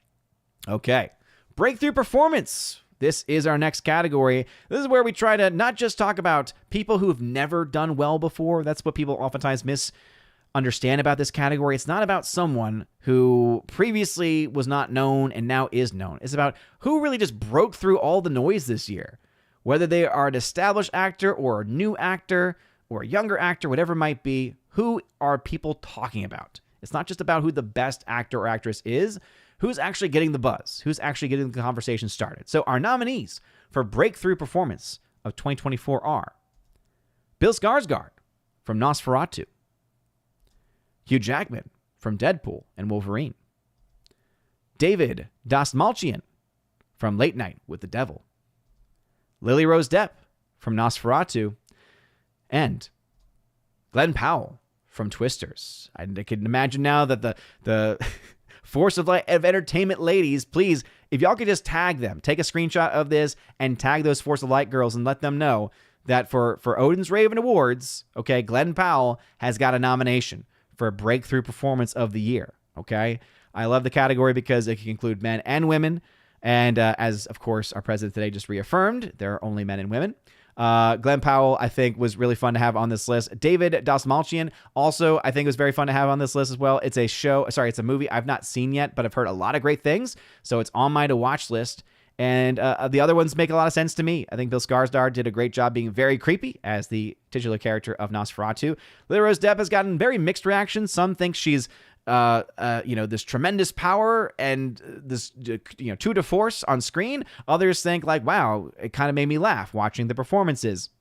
Okay, breakthrough performance. This is our next category. This is where we try to not just talk about people who have never done well before. That's what people oftentimes misunderstand about this category. It's not about someone who previously was not known and now is known. It's about who really just broke through all the noise this year. Whether they are an established actor or a new actor or a younger actor, whatever it might be, who are people talking about? It's not just about who the best actor or actress is, who's actually getting the buzz, who's actually getting the conversation started. So our nominees for breakthrough performance of 2024 are Bill Skarsgård from Nosferatu, Hugh Jackman from Deadpool and Wolverine, David Dastmalchian from Late Night with the Devil, Lily Rose Depp from Nosferatu, and Glenn Powell from Twisters. I can imagine now that the Force of Entertainment ladies, please, if y'all could just tag them, take a screenshot of this and tag those Force of Light girls and let them know that for Odin's Raven Awards, okay, Glenn Powell has got a nomination for Breakthrough Performance of the Year, okay? I love the category because it can include men and women, and as, of course, our president today just reaffirmed, there are only men and women. Glenn Powell, I think, was really fun to have on this list. David Dastmalchian, also, I think was very fun to have on this list as well. It's a movie I've not seen yet, but I've heard a lot of great things, so it's on my to-watch list. And the other ones make a lot of sense to me. I think Bill Skarsgård did a great job being very creepy as the titular character of Nosferatu. Lily Rose Depp has gotten very mixed reactions. Some think she's this tremendous power and this tour de force on screen. Others think like, wow, it kind of made me laugh watching the performances.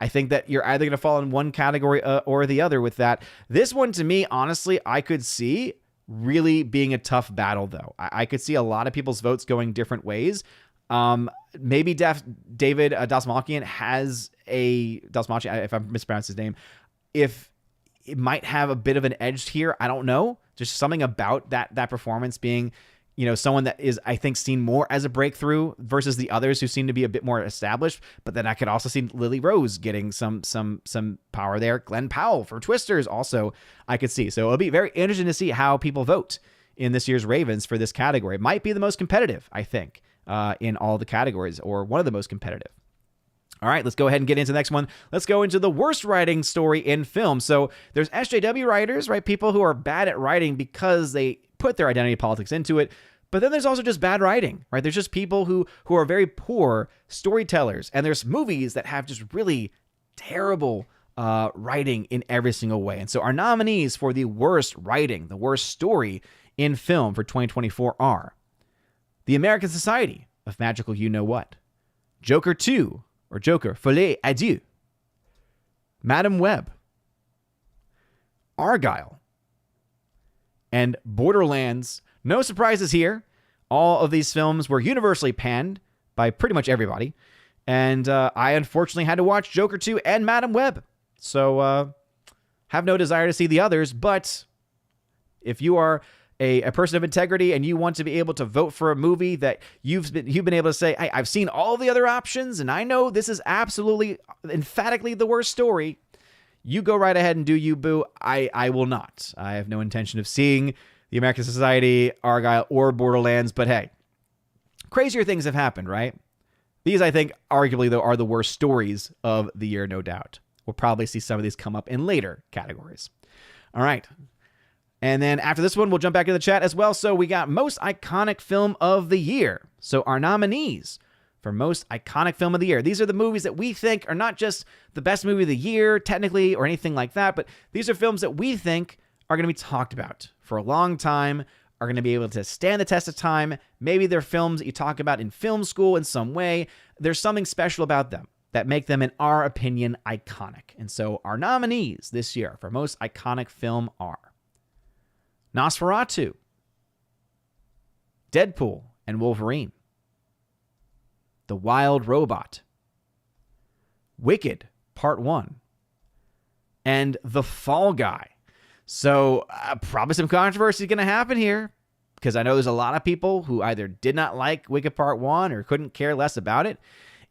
I think that you're either going to fall in one category or the other with that. This one, to me, honestly, I could see really being a tough battle, though. I could see a lot of people's votes going different ways. Maybe David Dastmalchian has Dastmalchian, if I mispronounce his name, if it might have a bit of an edge here. I don't know. Just something about that performance being, someone that is, I think, seen more as a breakthrough versus the others who seem to be a bit more established. But then I could also see Lily Rose getting some power there. Glenn Powell for Twisters also I could see. So it'll be very interesting to see how people vote in this year's Ravens for this category. It might be the most competitive, I think, in all the categories, or one of the most competitive. All right, let's go ahead and get into the next one. Let's go into the worst writing story in film. So there's SJW writers, right? People who are bad at writing because they put their identity politics into it. But then there's also just bad writing, right? There's just people who are very poor storytellers. And there's movies that have just really terrible writing in every single way. And so our nominees for the worst writing, the worst story in film for 2024 are The American Society of Magical You-Know-What, Joker 2, or Joker, Folie à Deux, Madam Web, Argyle, and Borderlands. No surprises here. All of these films were universally panned by pretty much everybody. And I unfortunately had to watch Joker 2 and Madam Web. So have no desire to see the others. But if you are a person of integrity and you want to be able to vote for a movie that you've been able to say, hey, I've seen all the other options and I know this is absolutely emphatically the worst story, you go right ahead and do you, boo. I will not. I have no intention of seeing The American Society, Argyle, or Borderlands. But hey, crazier things have happened, right? These, I think, arguably, though, are the worst stories of the year, no doubt. We'll probably see some of these come up in later categories. All right. And then after this one, we'll jump back to the chat as well. So we got Most Iconic Film of the Year. So our nominees for Most Iconic Film of the Year. These are the movies that we think are not just the best movie of the year, technically, or anything like that, but these are films that we think are going to be talked about for a long time, are going to be able to stand the test of time. Maybe they're films that you talk about in film school in some way. There's something special about them that make them, in our opinion, iconic. And so our nominees this year for Most Iconic Film are Nosferatu, Deadpool and Wolverine, The Wild Robot, Wicked Part 1, and The Fall Guy. So probably some controversy is going to happen here because I know there's a lot of people who either did not like Wicked Part 1 or couldn't care less about it.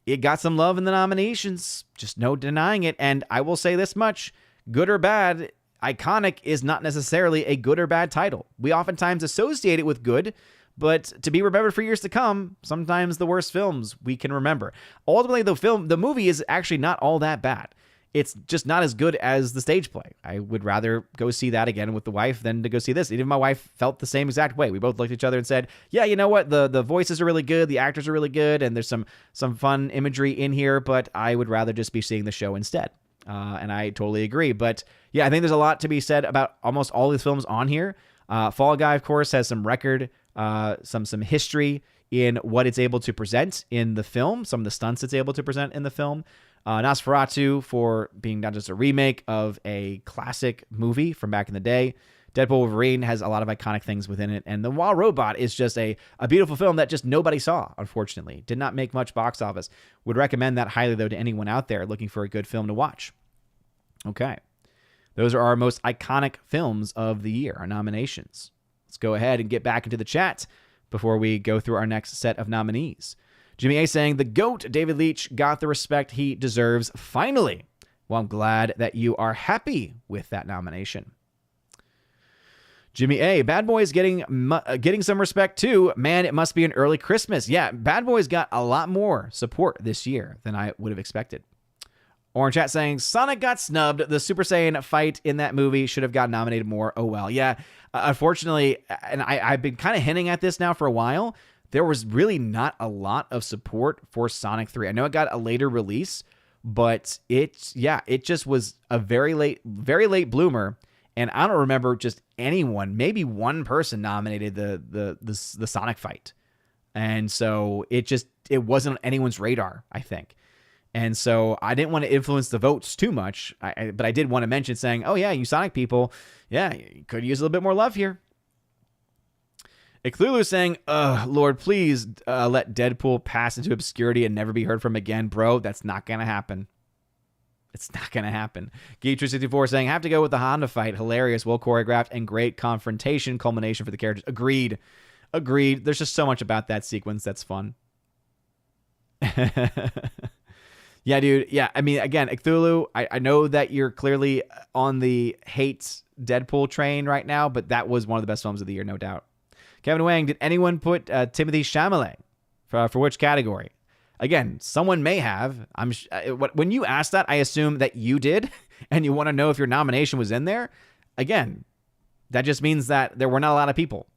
It got some love in the nominations, just no denying it. And I will say this much, good or bad, iconic is not necessarily a good or bad title. We oftentimes associate it with good, but to be remembered for years to come, sometimes the worst films we can remember. Ultimately, the movie is actually not all that bad. It's just not as good as the stage play. I would rather go see that again with the wife than to go see this. Even my wife felt the same exact way. We both looked at each other and said, yeah, you know what? The voices are really good. The actors are really good. And there's some fun imagery in here, but I would rather just be seeing the show instead. And I totally agree. But yeah, I think there's a lot to be said about almost all these films on here. Fall Guy, of course, has some record, some history in what it's able to present in the film, some of the stunts it's able to present in the film. Nosferatu for being not just a remake of a classic movie from back in the day. Deadpool Wolverine has a lot of iconic things within it. And The Wild Robot is just a beautiful film that just nobody saw, unfortunately. Did not make much box office. Would recommend that highly, though, to anyone out there looking for a good film to watch. Okay. Those are our most iconic films of the year, our nominations. Let's go ahead and get back into the chat before we go through our next set of nominees. Jimmy A saying, the GOAT, David Leitch, got the respect he deserves finally. Well, I'm glad that you are happy with that nomination. Jimmy A, Bad Boys getting some respect too. Man, it must be an early Christmas. Yeah, Bad Boys got a lot more support this year than I would have expected. Orange Chat saying, Sonic got snubbed. The Super Saiyan fight in that movie should have gotten nominated more. Oh, well. Yeah, unfortunately, and I've been kind of hinting at this now for a while, there was really not a lot of support for Sonic 3. I know it got a later release, but it just was a very late bloomer. And I don't remember just anyone, maybe one person nominated the Sonic fight. And so it wasn't on anyone's radar, I think. And so I didn't want to influence the votes too much, but I did want to mention saying, oh yeah, you Sonic people, yeah, you could use a little bit more love here. Iclulu saying, Lord, please let Deadpool pass into obscurity and never be heard from again. Bro, that's not going to happen. It's not going to happen. Geek364 saying, have to go with the Honda fight. Hilarious, well choreographed, and great confrontation culmination for the characters. Agreed. There's just so much about that sequence that's fun. Yeah, dude. Yeah, I mean, again, Cthulhu, I know that you're clearly on the hate Deadpool train right now, but that was one of the best films of the year, no doubt. Kevin Wang, did anyone put Timothée Chalamet for which category? Again, someone may have. When you ask that, I assume that you did, and you want to know if your nomination was in there. Again, that just means that there were not a lot of people.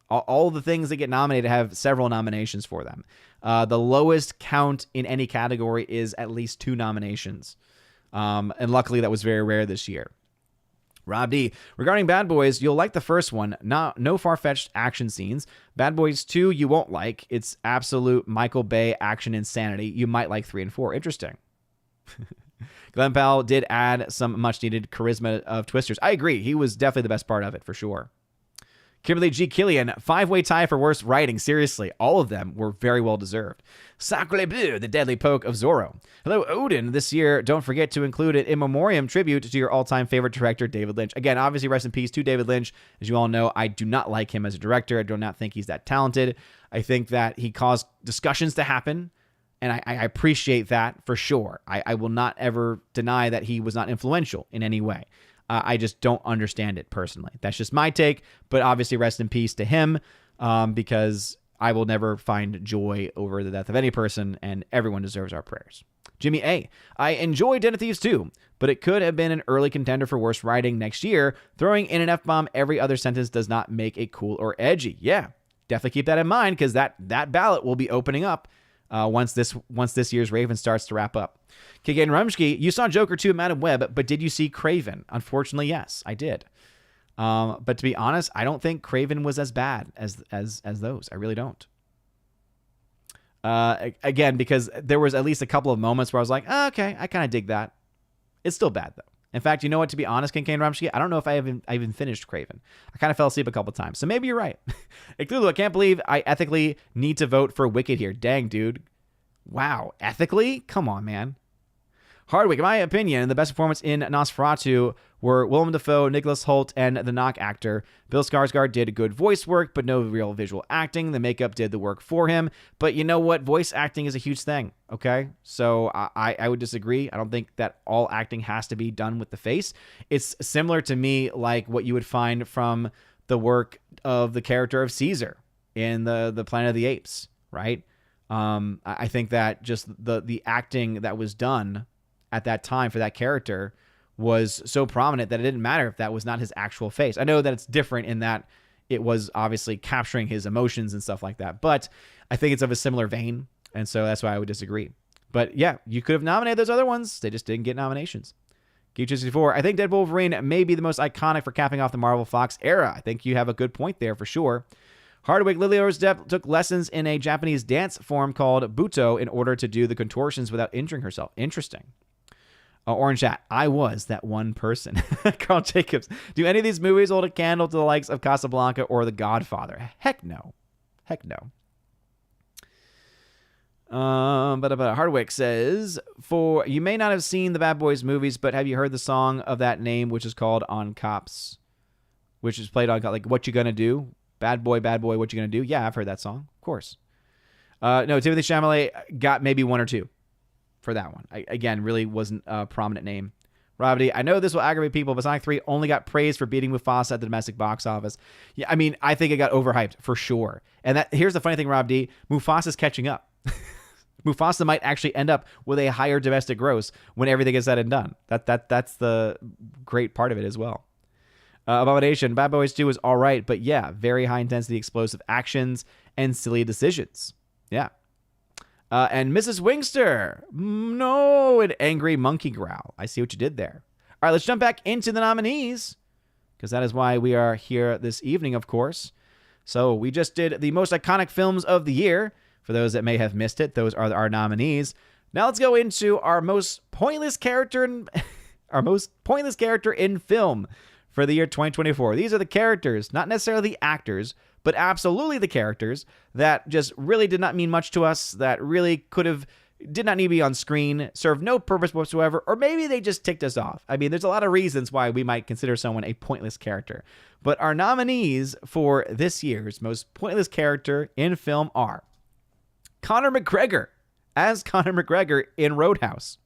All the things that get nominated have several nominations for them. The lowest count in any category is at least 2 nominations. And luckily, that was very rare this year. Rob D, regarding Bad Boys, you'll like the first one. No far-fetched action scenes. Bad Boys 2, you won't like. It's absolute Michael Bay action insanity. You might like 3 and 4. Interesting. Glenn Powell did add some much-needed charisma of Twisters. I agree. He was definitely the best part of it, for sure. Kimberly G. Killian, 5-way tie for worst writing. Seriously, all of them were very well deserved. Sacre Bleu, the deadly poke of Zorro. Hello, Odin. This year, don't forget to include an in memoriam tribute to your all-time favorite director, David Lynch. Again, obviously, rest in peace to David Lynch. As you all know, I do not like him as a director. I do not think he's that talented. I think that he caused discussions to happen, and I appreciate that for sure. I will not ever deny that he was not influential in any way. I just don't understand it personally. That's just my take, but obviously rest in peace to him, because I will never find joy over the death of any person, and everyone deserves our prayers. Jimmy A. I enjoy Den of Thieves 2, but it could have been an early contender for worst writing next year. Throwing in an F-bomb every other sentence does not make it cool or edgy. Yeah, definitely keep that in mind, because that ballot will be opening up once this year's Raven starts to wrap up. Kigan Rumsky, you saw Joker 2 at Madam Web, but did you see Craven? Unfortunately, yes, I did. But to be honest, I don't think Craven was as bad as those. I really don't. Again, because there was at least a couple of moments where I was like, oh, okay, I kind of dig that. It's still bad, though. In fact, you know what? To be honest, Kincaid Rumsky, I don't know if I even finished Craven. I kind of fell asleep a couple times, so maybe you're right. Cthulhu, I can't believe I ethically need to vote for Wicked here. Dang, dude. Wow, ethically? Come on, man. Hardwick, in my opinion, the best performance in Nosferatu were Willem Dafoe, Nicholas Hoult, and the Knock actor. Bill Skarsgård did good voice work, but no real visual acting. The makeup did the work for him. But you know what? Voice acting is a huge thing, okay? So I would disagree. I don't think that all acting has to be done with the face. It's similar to me like what you would find from the work of the character of Caesar in the Planet of the Apes, right? I think that just the acting that was done at that time for that character was so prominent that it didn't matter if that was not his actual face. I know that it's different in that it was obviously capturing his emotions and stuff like that, but I think it's of a similar vein, and so that's why I would disagree. But yeah, you could have nominated those other ones. They just didn't get nominations. Geek64, I think Deadpool Wolverine may be the most iconic for capping off the Marvel Fox era. I think you have a good point there for sure. Hardwick, Lily Rose Depp took lessons in a Japanese dance form called Buto in order to do the contortions without injuring herself. Interesting. Orange Chat, I was that one person. Carl Jacobs, do any of these movies hold a candle to the likes of Casablanca or The Godfather? Heck no. Heck no. But Hardwick says, for you may not have seen the Bad Boys movies, but have you heard the song of that name, which is called On Cops, which is played on like What You Gonna Do? Bad boy, what you gonna do? Yeah, I've heard that song, of course. No, Timothy Chalamet got maybe one or two for that one. Again, really wasn't a prominent name. Rob D, I know this will aggravate people, but Sonic 3 only got praised for beating Mufasa at the domestic box office. Yeah, I mean, I think it got overhyped for sure. And here's the funny thing, Rob D, Mufasa's catching up. Mufasa might actually end up with a higher domestic gross when everything is said and done. That's the great part of it as well. Abomination, Bad Boys 2 was all right, but yeah, very high intensity, explosive actions and silly decisions. Yeah. And Mrs. Wingster, no, an angry monkey growl. I see what you did there. All right, let's jump back into the nominees, because that is why we are here this evening, of course. So we just did the most iconic films of the year. For those that may have missed it, those are our nominees. Now let's go into our most pointless character in film for the year 2024. These are the characters, not necessarily the actors, but absolutely the characters that just really did not mean much to us, that really did not need to be on screen, served no purpose whatsoever, or maybe they just ticked us off. I mean, there's a lot of reasons why we might consider someone a pointless character. But our nominees for this year's most pointless character in film are Conor McGregor as Conor McGregor in Roadhouse,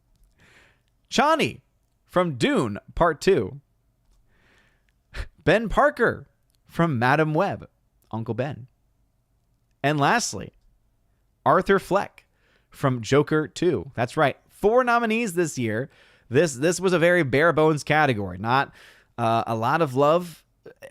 Chani from Dune Part 2, Ben Parker from Madam Web, Uncle Ben. And lastly, Arthur Fleck from Joker 2. That's right. 4 nominees this year. This was a very bare bones category. Not a lot of love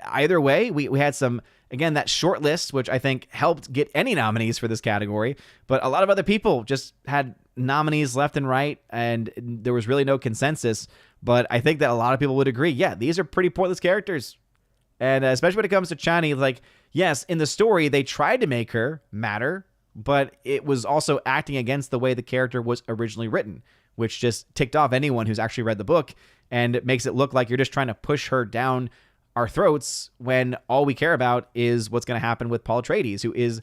either way. We had some, again, that short list, which I think helped get any nominees for this category. But a lot of other people just had nominees left and right, and there was really no consensus. But I think that a lot of people would agree, yeah, these are pretty pointless characters. And especially when it comes to Chani, like, yes, in the story, they tried to make her matter, but it was also acting against the way the character was originally written, which just ticked off anyone who's actually read the book, and it makes it look like you're just trying to push her down our throats when all we care about is what's going to happen with Paul Atreides, who is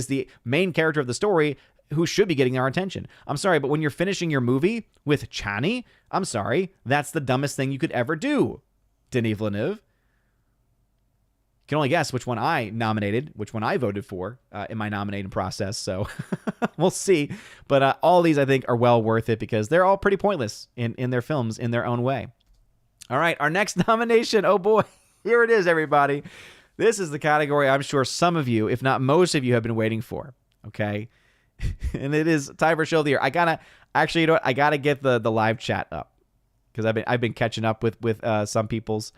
the main character of the story, who should be getting our attention. I'm sorry, but when you're finishing your movie with Chani, I'm sorry, that's the dumbest thing you could ever do, Denis Villeneuve. You can only guess which one I nominated, which one I voted for in my nominating process, so we'll see. But all these, I think, are well worth it because they're all pretty pointless in their films in their own way. All right, our next nomination, oh boy, here it is, everybody. This is the category I'm sure some of you, if not most of you, have been waiting for, okay? And it is time for Show of the Year. I gotta get the live chat up because I've been catching up with some people's,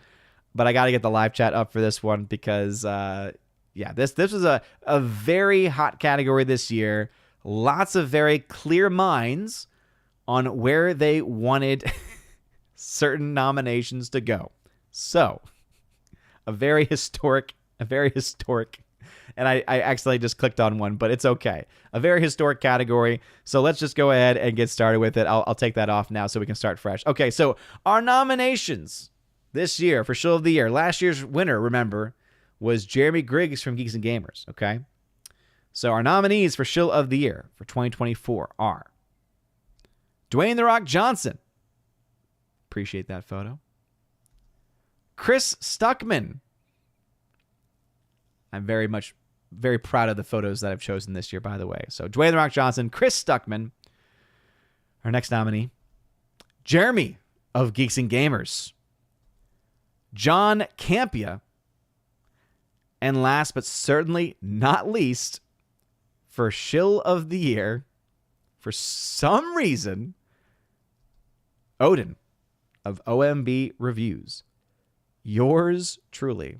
but I gotta get the live chat up for this one because this was a very hot category this year. Lots of very clear minds on where they wanted certain nominations to go. So a very historic. And I accidentally just clicked on one, but it's okay. A very historic category. So let's just go ahead and get started with it. I'll take that off now so we can start fresh. Okay, so our nominations this year for Show of the Year. Last year's winner, remember, was Jeremy Griggs from Geeks and Gamers, okay? So our nominees for Show of the Year for 2024 are Dwayne "The Rock" Johnson. Appreciate that photo. Chris Stuckman. I'm very proud of the photos that I've chosen this year, by the way. So Dwayne "The Rock" Johnson, Chris Stuckman. Our next nominee, Jeremy of Geeks and Gamers, John Campea. And last but certainly not least, for Shill of the Year, for some reason, Odin of OMB Reviews. Yours truly.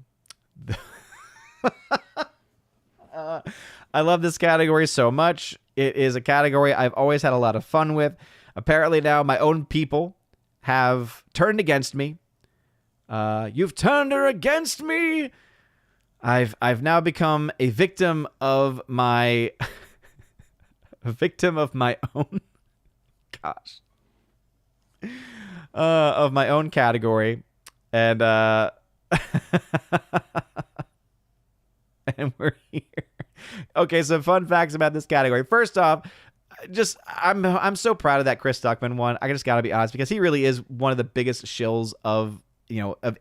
I love this category so much. It is a category I've always had a lot of fun with. Apparently now my own people have turned against me. You've turned her against me. I've now become a victim of my own of my own category, and and we're here. Okay, so fun facts about this category. First off, I'm so proud of that Chris Stuckman one. I just got to be honest because he really is one of the biggest shills of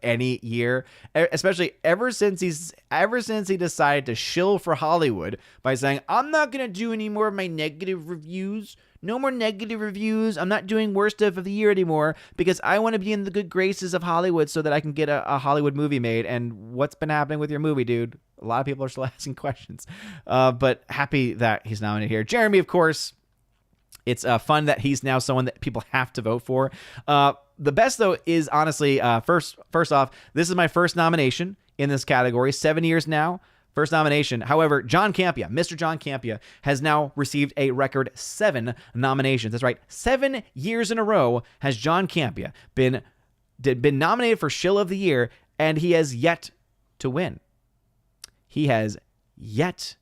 any year, especially ever since he decided to shill for Hollywood by saying, I'm not going to do any more of my negative reviews. No more negative reviews. I'm not doing worst of the year anymore because I want to be in the good graces of Hollywood so that I can get a Hollywood movie made. And what's been happening with your movie, dude? A lot of people are still asking questions. But happy that he's nominated here. Jeremy, of course. It's fun that he's now someone that people have to vote for. The best, though, is honestly, first off, this is my first nomination in this category. 7 years now. First nomination. However, John Campea, Mr. John Campea, has now received a record 7 nominations. That's right. 7 years in a row has John Campea been nominated for Shill of the Year, and he has yet to win. He has yet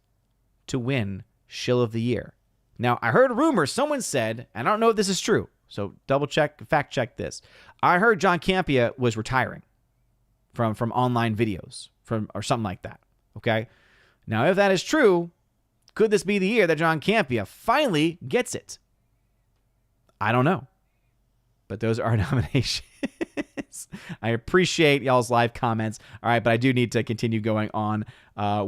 to win Shill of the Year. Now, I heard a rumor. Someone said, and I don't know if this is true, so fact check this. I heard John Campea was retiring from online videos, or something like that. Okay? Now, if that is true, could this be the year that John Campea finally gets it? I don't know. But those are our nominations. I appreciate y'all's live comments. All right, but I do need to continue going on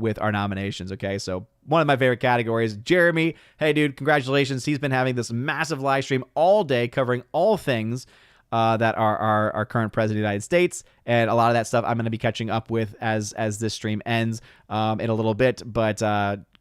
with our nominations, okay? So one of my favorite categories, Jeremy. Hey, dude, congratulations. He's been having this massive live stream all day covering all things that are our current president of the United States. And a lot of that stuff I'm going to be catching up with as this stream ends in a little bit. But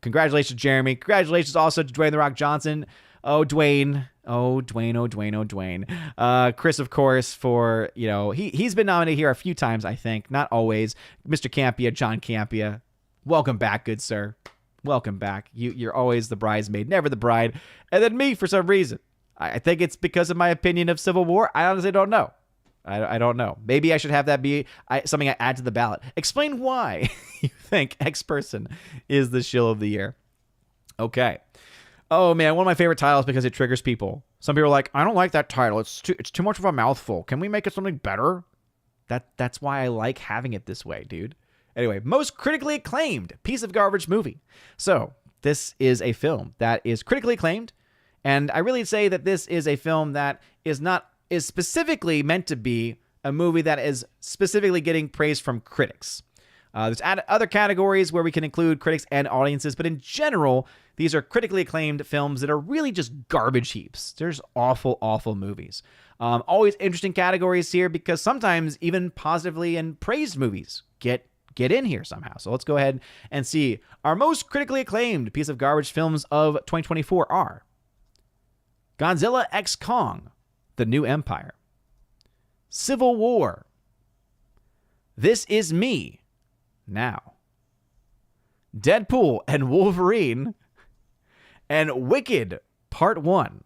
congratulations, Jeremy. Congratulations also to Dwayne "The Rock" Johnson. Oh, Dwayne. Oh, Dwayne, oh, Dwayne, oh, Dwayne. Chris, of course, for, he's been nominated here a few times, I think. Not always. Mr. Campea, John Campea. Welcome back, good sir. Welcome back. You're always the bridesmaid, never the bride. And then me, for some reason. I think it's because of my opinion of Civil War. I honestly don't know. I don't know. Maybe I should have that be something I add to the ballot. Explain why you think X person is the shill of the year. Okay. Oh, man, one of my favorite titles because it triggers people. Some people are like, I don't like that title. It's too much of a mouthful. Can we make it something better? That's why I like having it this way, dude. Anyway, most critically acclaimed piece of garbage movie. So this is a film that is critically acclaimed, and I really say that this is a film that is specifically meant to be a movie that is specifically getting praise from critics. There's other categories where we can include critics and audiences, but in general, these are critically acclaimed films that are really just garbage heaps. There's awful, awful movies. Always interesting categories here because sometimes even positively and praised movies get in here somehow. So let's go ahead and see. Our most critically acclaimed piece of garbage films of 2024 are Godzilla x Kong, The New Empire, Civil War, This Is Me, Now, Deadpool and Wolverine, and Wicked Part 1.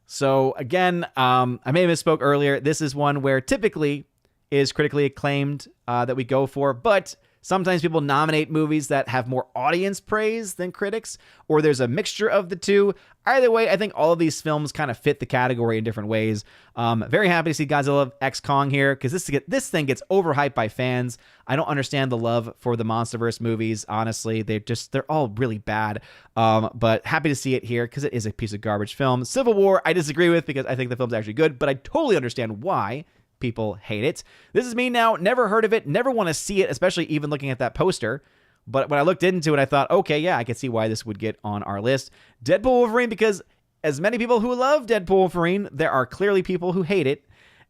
So again, I may have misspoke earlier. This is one where typically is critically acclaimed that we go for, but sometimes people nominate movies that have more audience praise than critics, or there's a mixture of the two. Either way, I think all of these films kind of fit the category in different ways. Very happy to see Godzilla x Kong here because this thing gets overhyped by fans. I don't understand the love for the MonsterVerse movies. Honestly, they're all really bad. But happy to see it here because it is a piece of garbage film. Civil War, I disagree with because I think the film's actually good, but I totally understand why people hate it. This Is Me Now, never heard of it, never want to see it, especially even looking at that poster. But when I looked into it, I thought, okay, yeah, I can see why this would get on our list. Deadpool Wolverine, because as many people who love Deadpool Wolverine, there are clearly people who hate it.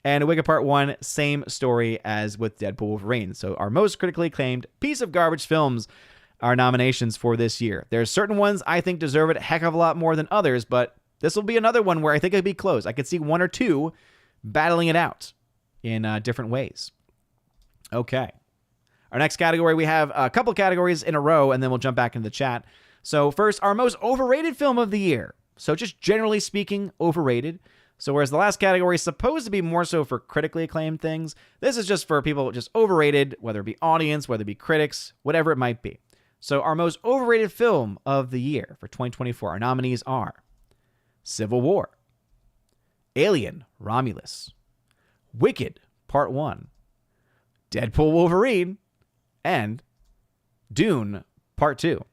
And Wicked Part 1, same story as with Deadpool Wolverine. So our most critically acclaimed piece of garbage films are nominations for this year. There's certain ones I think deserve it a heck of a lot more than others, but this will be another one where I think it'd be close. I could see one or two battling it out in different ways. Okay. Our next category, we have a couple categories in a row, and then we'll jump back into the chat. So first, our most overrated film of the year. So just generally speaking, overrated. So whereas the last category is supposed to be more so for critically acclaimed things, this is just for people just overrated, whether it be audience, whether it be critics, whatever it might be. So our most overrated film of the year for 2024, our nominees are Civil War, Alien, Romulus, Wicked, Part 1, Deadpool Wolverine, and Dune, Part 2.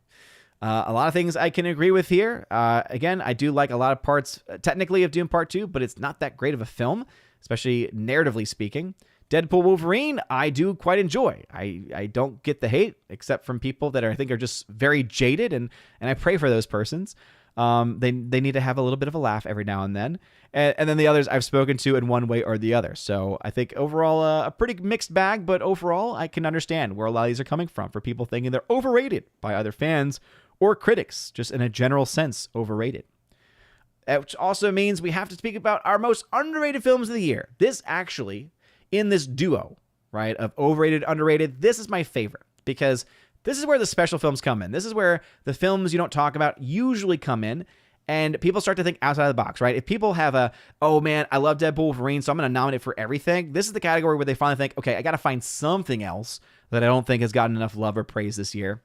A lot of things I can agree with here. Again, I do like a lot of parts, technically, of Dune Part 2, but it's not that great of a film, especially narratively speaking. Deadpool Wolverine, I do quite enjoy. I don't get the hate, except from people that I think are just very jaded, and I pray for those persons. They need to have a little bit of a laugh every now and then. And then the others I've spoken to in one way or the other. So I think overall a pretty mixed bag, but overall I can understand where a lot of these are coming from for people thinking they're overrated by either fans or critics, just in a general sense, overrated. Which also means we have to speak about our most underrated films of the year. This actually, in this duo, right, of overrated, underrated, this is my favorite because this is where the special films come in. This is where the films you don't talk about usually come in, and people start to think outside of the box, right? If people have oh man, I love Deadpool Wolverine, so I'm going to nominate for everything. This is the category where they finally think, okay, I got to find something else that I don't think has gotten enough love or praise this year.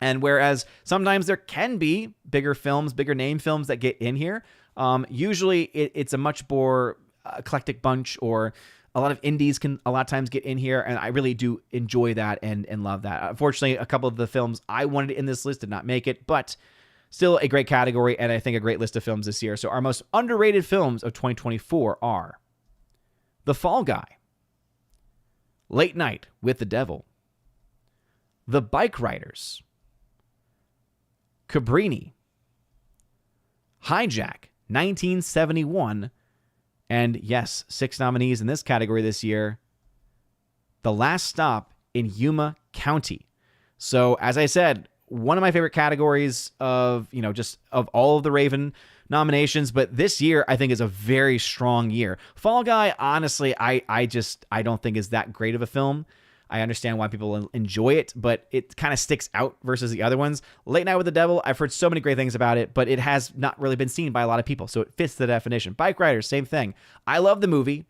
And whereas sometimes there can be bigger films, bigger name films that get in here, usually it's a much more eclectic bunch, or a lot of indies can a lot of times get in here, and I really do enjoy that and love that. Unfortunately, a couple of the films I wanted in this list did not make it, but still a great category, and I think a great list of films this year. So our most underrated films of 2024 are The Fall Guy, Late Night with the Devil, The Bike Riders, Cabrini, Hijack, 1971, and yes, 6 nominees in this category this year, The Last Stop in Yuma County. So as I said, one of my favorite categories of, just of all of the Raven nominations, but this year I think is a very strong year. Fall Guy, honestly, I don't think is that great of a film. I understand why people enjoy it, but it kind of sticks out versus the other ones. Late Night with the Devil, I've heard so many great things about it, but it has not really been seen by a lot of people, so it fits the definition. Bike Riders, same thing. I love the movie,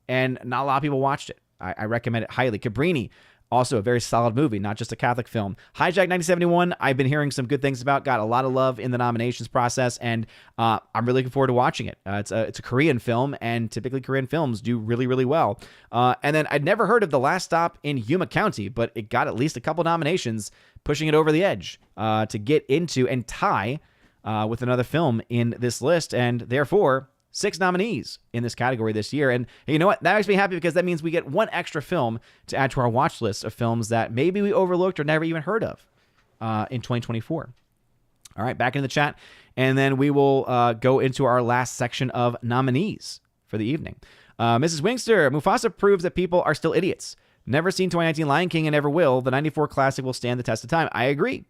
and not a lot of people watched it. I recommend it highly. Cabrini, Also a very solid movie, not just a Catholic film. Hijack 1971, I've been hearing some good things about. Got a lot of love in the nominations process, and I'm really looking forward to watching it. It's a Korean film, and typically Korean films do really, really well. And then I'd never heard of The Last Stop in Yuma County, but it got at least a couple nominations, pushing it over the edge to get into and tie with another film in this list, and therefore 6 nominees in this category this year. And you know what? That makes me happy because that means we get one extra film to add to our watch list of films that maybe we overlooked or never even heard of in 2024. All right, back into the chat. And then we will go into our last section of nominees for the evening. Mrs. Wingster, Mufasa proves that people are still idiots. Never seen 2019 Lion King and never will. The 94 classic will stand the test of time. I agree.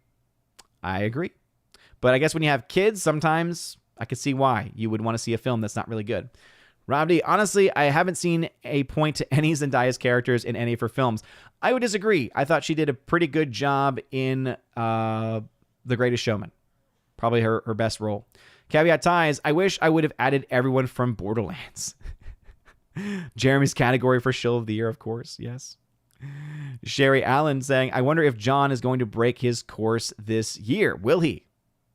But I guess when you have kids, sometimes I could see why you would want to see a film that's not really good. Rob D, honestly, I haven't seen a point to any Zendaya's characters in any of her films. I would disagree. I thought she did a pretty good job in The Greatest Showman. Probably her best role. Caveat ties, I wish I would have added everyone from Borderlands. Jeremy's category for Shill of the Year, of course, yes. Sherry Allen saying, I wonder if John is going to break his course this year. Will he?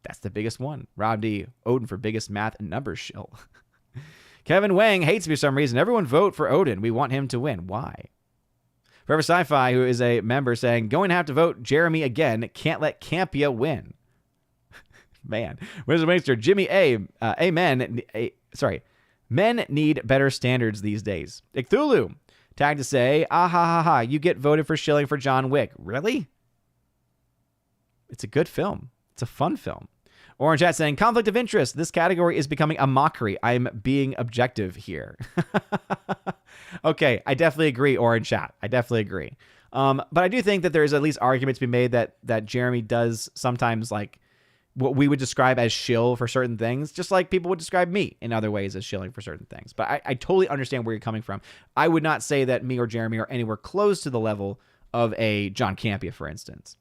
That's the biggest one. Rob D, Odin for biggest math and numbers shill. Kevin Wang hates me for some reason. Everyone vote for Odin. We want him to win. Why? Forever Sci-Fi, who is a member, saying, going to have to vote Jeremy again. Can't let Campia win. Man. Wizard Wingster, Jimmy A. Amen. Men need better standards these days. Icthulu, tagged to say, ah ha ha ha, you get voted for shilling for John Wick. Really? It's a good film. It's a fun film. Orange Chat saying, conflict of interest. This category is becoming a mockery. I'm being objective here. Okay, I definitely agree, Orange Chat. I definitely agree. But I do think that there's at least argument to be made that Jeremy does sometimes like what we would describe as shill for certain things, just like people would describe me in other ways as shilling for certain things. But I totally understand where you're coming from. I would not say that me or Jeremy are anywhere close to the level of a John Campia, for instance.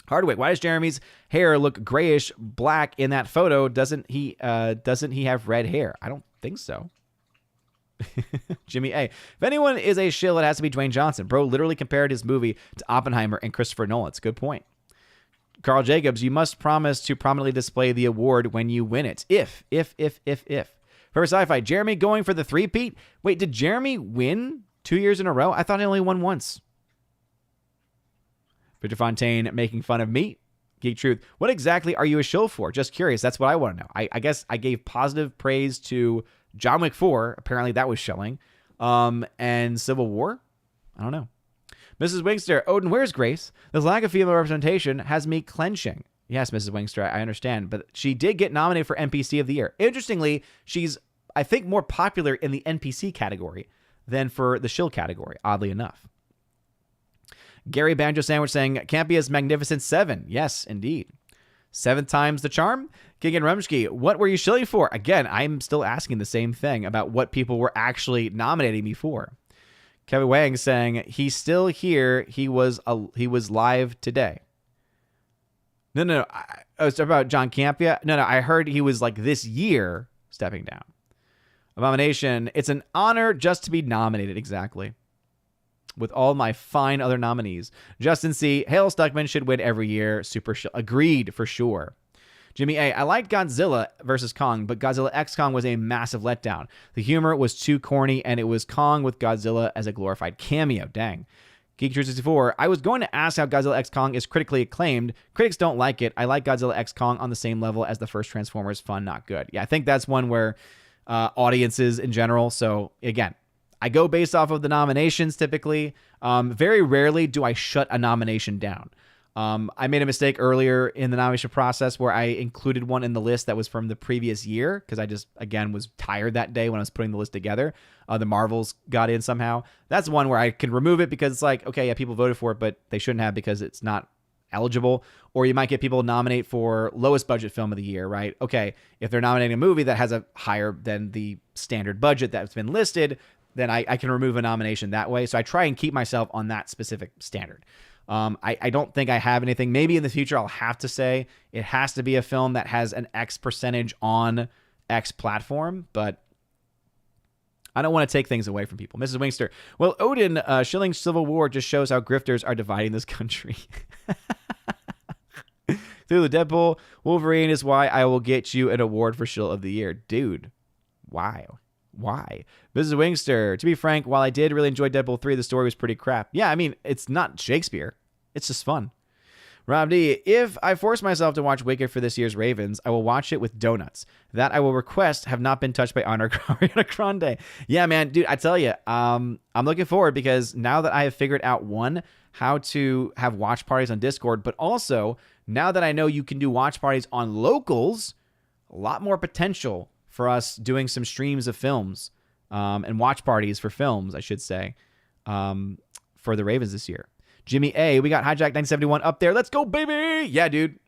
Hardwick, why does Jeremy's hair look grayish black in that photo? Doesn't he have red hair? I don't think so. Jimmy A. If anyone is a shill, it has to be Dwayne Johnson. Bro literally compared his movie to Oppenheimer and Christopher Nolan. It's a good point. Carl Jacobs, you must promise to prominently display the award when you win it. If. Forever Sci-Fi, Jeremy going for the three-peat? Wait, did Jeremy win 2 years in a row? I thought he only won once. Victor Fontaine making fun of me. Geek Truth. What exactly are you a shill for? Just curious. That's what I want to know. I guess I gave positive praise to John Wick 4. Apparently that was shilling. And Civil War? I don't know. Mrs. Wingster. Odin, where's Grace? This lack of female representation has me clenching. Yes, Mrs. Wingster, I understand. But she did get nominated for NPC of the Year. Interestingly, she's, I think, more popular in the NPC category than for the shill category, oddly enough. Gary Banjo Sandwich saying, Campia's Magnificent Seven. Yes, indeed. 7 times the charm. King and Rumsky, what were you shilling for? Again, I'm still asking the same thing about what people were actually nominating me for. Kevin Wang saying, he's still here. He was live today. No. It's about John Campia. No, I heard he was like this year stepping down. Abomination. It's an honor just to be nominated. Exactly. With all my fine other nominees. Justin C. Hale Stuckman should win every year. Super agreed for sure. Jimmy A. I liked Godzilla vs. Kong, but Godzilla X Kong was a massive letdown. The humor was too corny, and it was Kong with Godzilla as a glorified cameo. Dang. Geek64. I was going to ask how Godzilla X Kong is critically acclaimed. Critics don't like it. I like Godzilla X Kong on the same level as the first Transformers. Fun, not good. Yeah, I think that's one where audiences in general. So again, I go based off of the nominations typically. Very rarely do I shut a nomination down. I made a mistake earlier in the nomination process where I included one in the list that was from the previous year because I just, again, was tired that day when I was putting the list together. The Marvels got in somehow. That's one where I can remove it because it's like, okay, yeah, people voted for it, but they shouldn't have because it's not eligible. Or you might get people nominate for lowest budget film of the year, right? Okay, if they're nominating a movie that has a higher than the standard budget that's been listed, then I can remove a nomination that way. So I try and keep myself on that specific standard. I don't think I have anything. Maybe in the future I'll have to say it has to be a film that has an X percentage on X platform, but I don't want to take things away from people. Mrs. Wingster. Well, Odin, shilling Civil War just shows how grifters are dividing this country. Through the Deadpool, Wolverine is why I will get you an award for Shill of the Year. Dude, why? Why? Mrs. Wingster. To be frank, while I did really enjoy Deadpool 3, the story was pretty crap. Yeah, I mean, it's not Shakespeare. It's just fun. Rob D, if I force myself to watch Wicked for this year's Ravens, I will watch it with donuts. That I will request have not been touched by Ariana Grande. Yeah, man, dude, I tell you, I'm looking forward because now that I have figured out, one, how to have watch parties on Discord, but also now that I know you can do watch parties on Locals, a lot more potential for us doing some streams of films and watch parties for films, I should say, for the Ravens this year. Jimmy A, we got Hijack 1971 up there. Let's go, baby. Yeah, dude.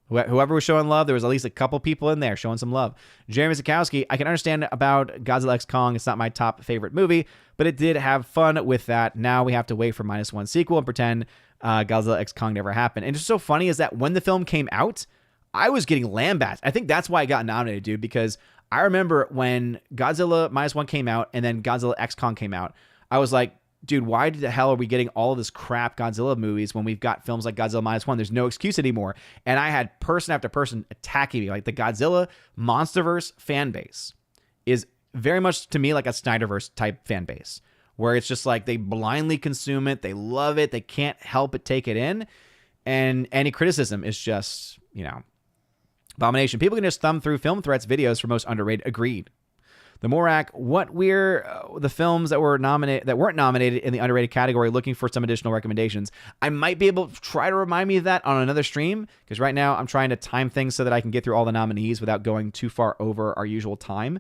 Whoever was showing love, there was at least a couple people in there showing some love. Jeremy Sikowski, I can understand about Godzilla X Kong. It's not my top favorite movie, but it did have fun with that. Now we have to wait for -1 sequel and pretend Godzilla X Kong never happened. And it's so funny is that when the film came out, I was getting lambasted. I think that's why I got nominated, dude, because I remember when Godzilla -1 came out and then Godzilla X Kong came out, I was like, dude, why the hell are we getting all of this crap Godzilla movies when we've got films like Godzilla -1? There's no excuse anymore. And I had person after person attacking me. Like the Godzilla Monsterverse fan base is very much to me like a Snyderverse type fan base, where it's just like they blindly consume it. They love it. They can't help but take it in. And any criticism is just, abomination. People can just thumb through Film Threats videos for most underrated. Agreed. The Morak, what we're the films that weren't nominated in the underrated category, looking for some additional recommendations. I might be able to try to remind me of that on another stream, because right now I'm trying to time things so that I can get through all the nominees without going too far over our usual time,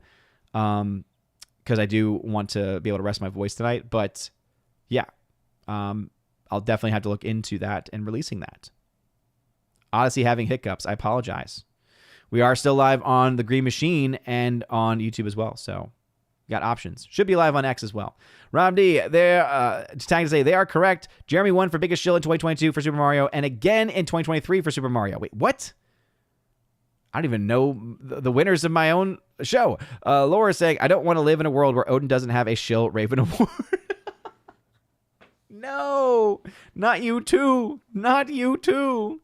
because I do want to be able to rest my voice tonight. But yeah, I'll definitely have to look into that and releasing that. Odyssey having hiccups. I apologize. We are still live on The Green Machine and on YouTube as well, so got options. Should be live on X as well. Rob D, they're tagging to say they are correct. Jeremy won for biggest shill in 2022 for Super Mario, and again in 2023 for Super Mario. Wait, what? I don't even know the winners of my own show. Laura saying, I don't want to live in a world where Odin doesn't have a shill Raven Award. No, not you too. Not you too.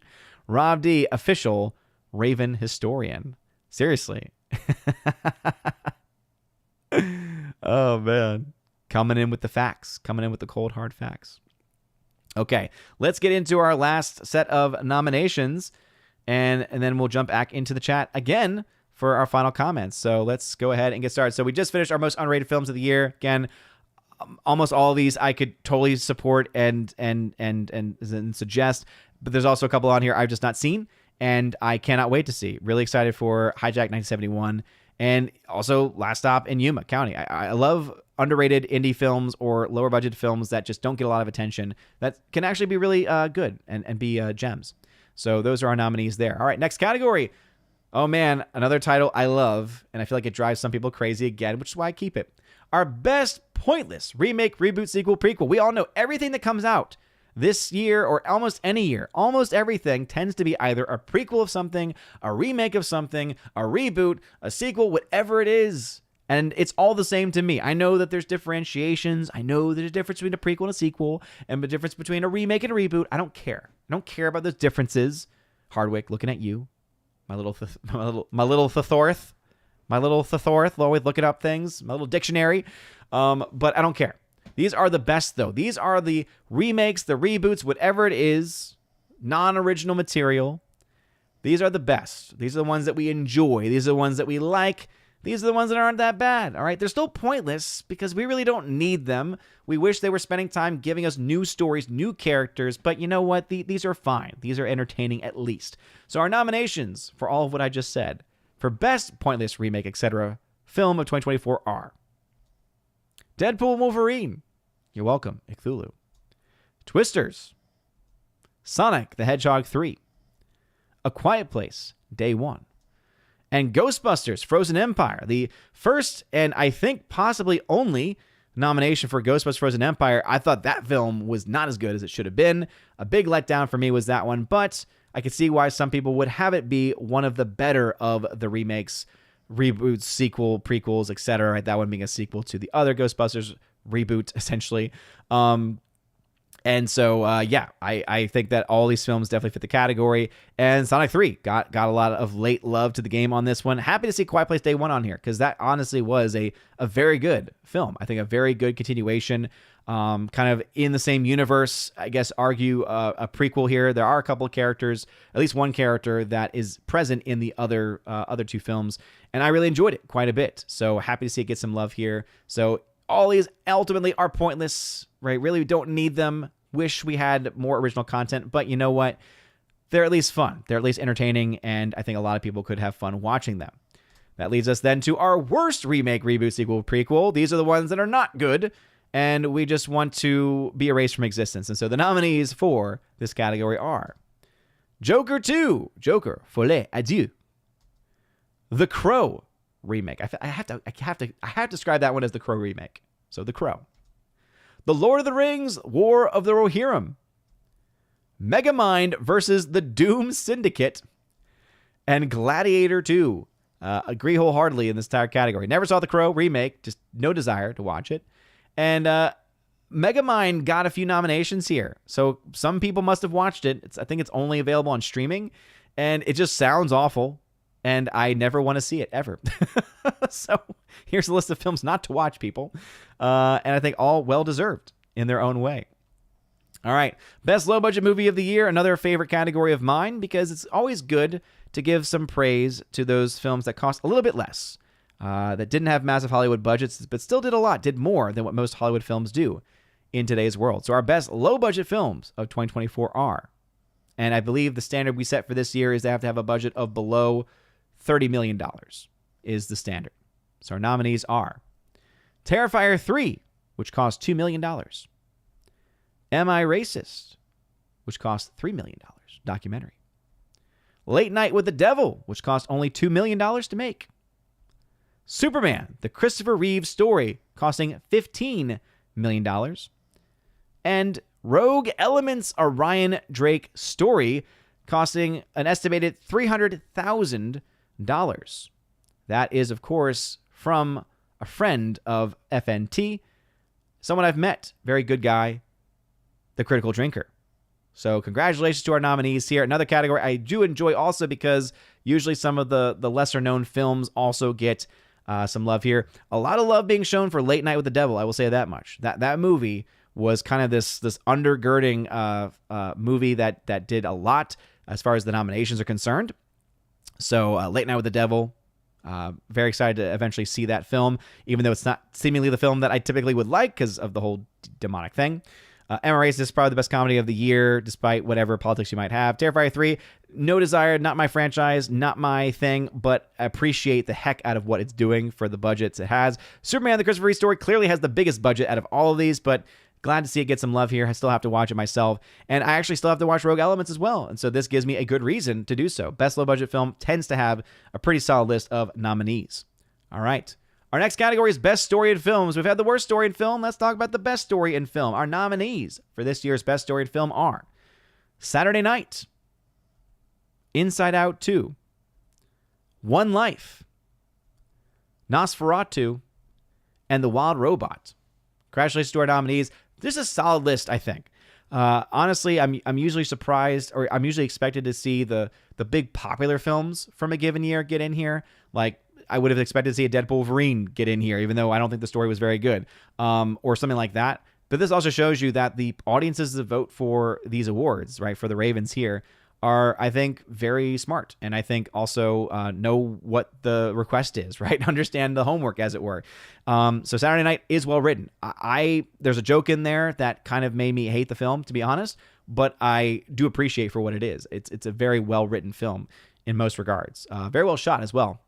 Rob D, official Raven historian. Seriously. Oh, man. Coming in with the facts. Coming in with the cold, hard facts. Okay, let's get into our last set of nominations, and then we'll jump back into the chat again for our final comments. So let's go ahead and get started. So we just finished our most underrated films of the year. Again, almost all of these I could totally support and suggest, but there's also a couple on here I've just not seen, and I cannot wait to see. Really excited for Hijack 1971, and also Last Stop in Yuma County. I love underrated indie films or lower budget films that just don't get a lot of attention that can actually be really good and be gems. So those are our nominees there. All right, next category. Oh man, another title I love, and I feel like it drives some people crazy again, which is why I keep it. Our best pointless remake, reboot, sequel, prequel. We all know everything that comes out this year or almost any year, almost everything tends to be either a prequel of something, a remake of something, a reboot, a sequel, whatever it is. And it's all the same to me. I know that there's differentiations. I know there's a difference between a prequel and a sequel, and the difference between a remake and a reboot. I don't care. I don't care about those differences. Hardwick, looking at you, my little Thethorth, always looking up things, my little dictionary. But I don't care. These are the best, though. These are the remakes, the reboots, whatever it is, non-original material. These are the best. These are the ones that we enjoy. These are the ones that we like. These are the ones that aren't that bad, all right? They're still pointless because we really don't need them. We wish they were spending time giving us new stories, new characters, but you know what? These are fine. These are entertaining at least. So our nominations for all of what I just said for best pointless remake, etc. film of 2024 are Deadpool and Wolverine. You're welcome, Cthulhu. Twisters. Sonic the Hedgehog 3. A Quiet Place, Day 1. And Ghostbusters, Frozen Empire. The first and I think possibly only nomination for Ghostbusters Frozen Empire. I thought that film was not as good as it should have been. A big letdown for me was that one, but I could see why some people would have it be one of the better of the remakes reboots, sequel, prequels, etc. Right? That one being a sequel to the other Ghostbusters reboot, essentially. And so, yeah, I think that all these films definitely fit the category. And Sonic 3 got a lot of late love to the game on this one. Happy to see Quiet Place Day 1 on here, because that honestly was a very good film. I think a very good continuation, kind of in the same universe, I guess, argue a prequel here. There are a couple of characters, at least one character that is present in the other two films, and I really enjoyed it quite a bit. So happy to see it get some love here. So all these ultimately are pointless, right? Really don't need them. Wish we had more original content, but you know what? They're at least fun. They're at least entertaining, and I think a lot of people could have fun watching them. That leads us then to our worst remake, reboot, sequel, prequel. These are the ones that are not good, and we just want to be erased from existence. And so the nominees for this category are Joker 2, Joker, Folie à Dieu. The Crow remake. I have to describe that one as the Crow remake. So The Crow. The Lord of the Rings, War of the Rohirrim. Megamind versus the Doom Syndicate. And Gladiator 2. Agree wholeheartedly in this entire category. Never saw The Crow remake, just no desire to watch it. And Megamind got a few nominations here. So some people must have watched it. I think it's only available on streaming. And it just sounds awful. And I never want to see it, ever. So here's a list of films not to watch, people. And I think all well-deserved in their own way. All right. Best low-budget movie of the year, another favorite category of mine, because it's always good to give some praise to those films that cost a little bit less, that didn't have massive Hollywood budgets, but still did a lot, did more than what most Hollywood films do in today's world. So our best low-budget films of 2024 are, and I believe the standard we set for this year is they have to have a budget of below $30 million is the standard. So our nominees are Terrifier 3, which cost $2 million. Am I Racist, which cost $3 million, documentary. Late Night with the Devil, which cost only $2 million to make. Superman, the Christopher Reeve story, costing $15 million. And Rogue Elements, a Ryan Drake story, costing an estimated $300,000. That is, of course, from a friend of FNT, someone I've met, very good guy, The Critical Drinker. So congratulations to our nominees here. Another category I do enjoy also, because usually some of the lesser-known films also get some love here. A lot of love being shown for Late Night with the Devil, I will say that much. That movie was kind of this undergirding movie that did a lot as far as the nominations are concerned. So Late Night with the Devil, very excited to eventually see that film, even though it's not seemingly the film that I typically would like because of the whole demonic thing. Am I Racist is probably the best comedy of the year, despite whatever politics you might have. Terrifier 3, no desire, not my franchise, not my thing, but I appreciate the heck out of what it's doing for the budgets it has. Superman, the Christopher Reeve story, clearly has the biggest budget out of all of these, but glad to see it get some love here. I still have to watch it myself, and I actually still have to watch Rogue Elements as well, and so this gives me a good reason to do so. Best low-budget film tends to have a pretty solid list of nominees. All right. Our next category is Best Story in Films. We've had the worst story in film. Let's talk about the best story in film. Our nominees for this year's Best Story in Film are Saturday Night, Inside Out 2, One Life, Nosferatu, and The Wild Robot. Congratulations to our nominees. This is a solid list, I think. Honestly, I'm usually surprised, or I'm usually expected to see the big popular films from a given year get in here. Like, I would have expected to see a Deadpool Wolverine get in here, even though I don't think the story was very good, or something like that. But this also shows you that the audiences that vote for these awards, right, for the Ravens here, are, I think, very smart. And I think also know what the request is, right? Understand the homework, as it were. So Saturday Night is well written. There's a joke in there that kind of made me hate the film, to be honest, but I do appreciate for what it is. It's a very well written film in most regards. Very well shot as well.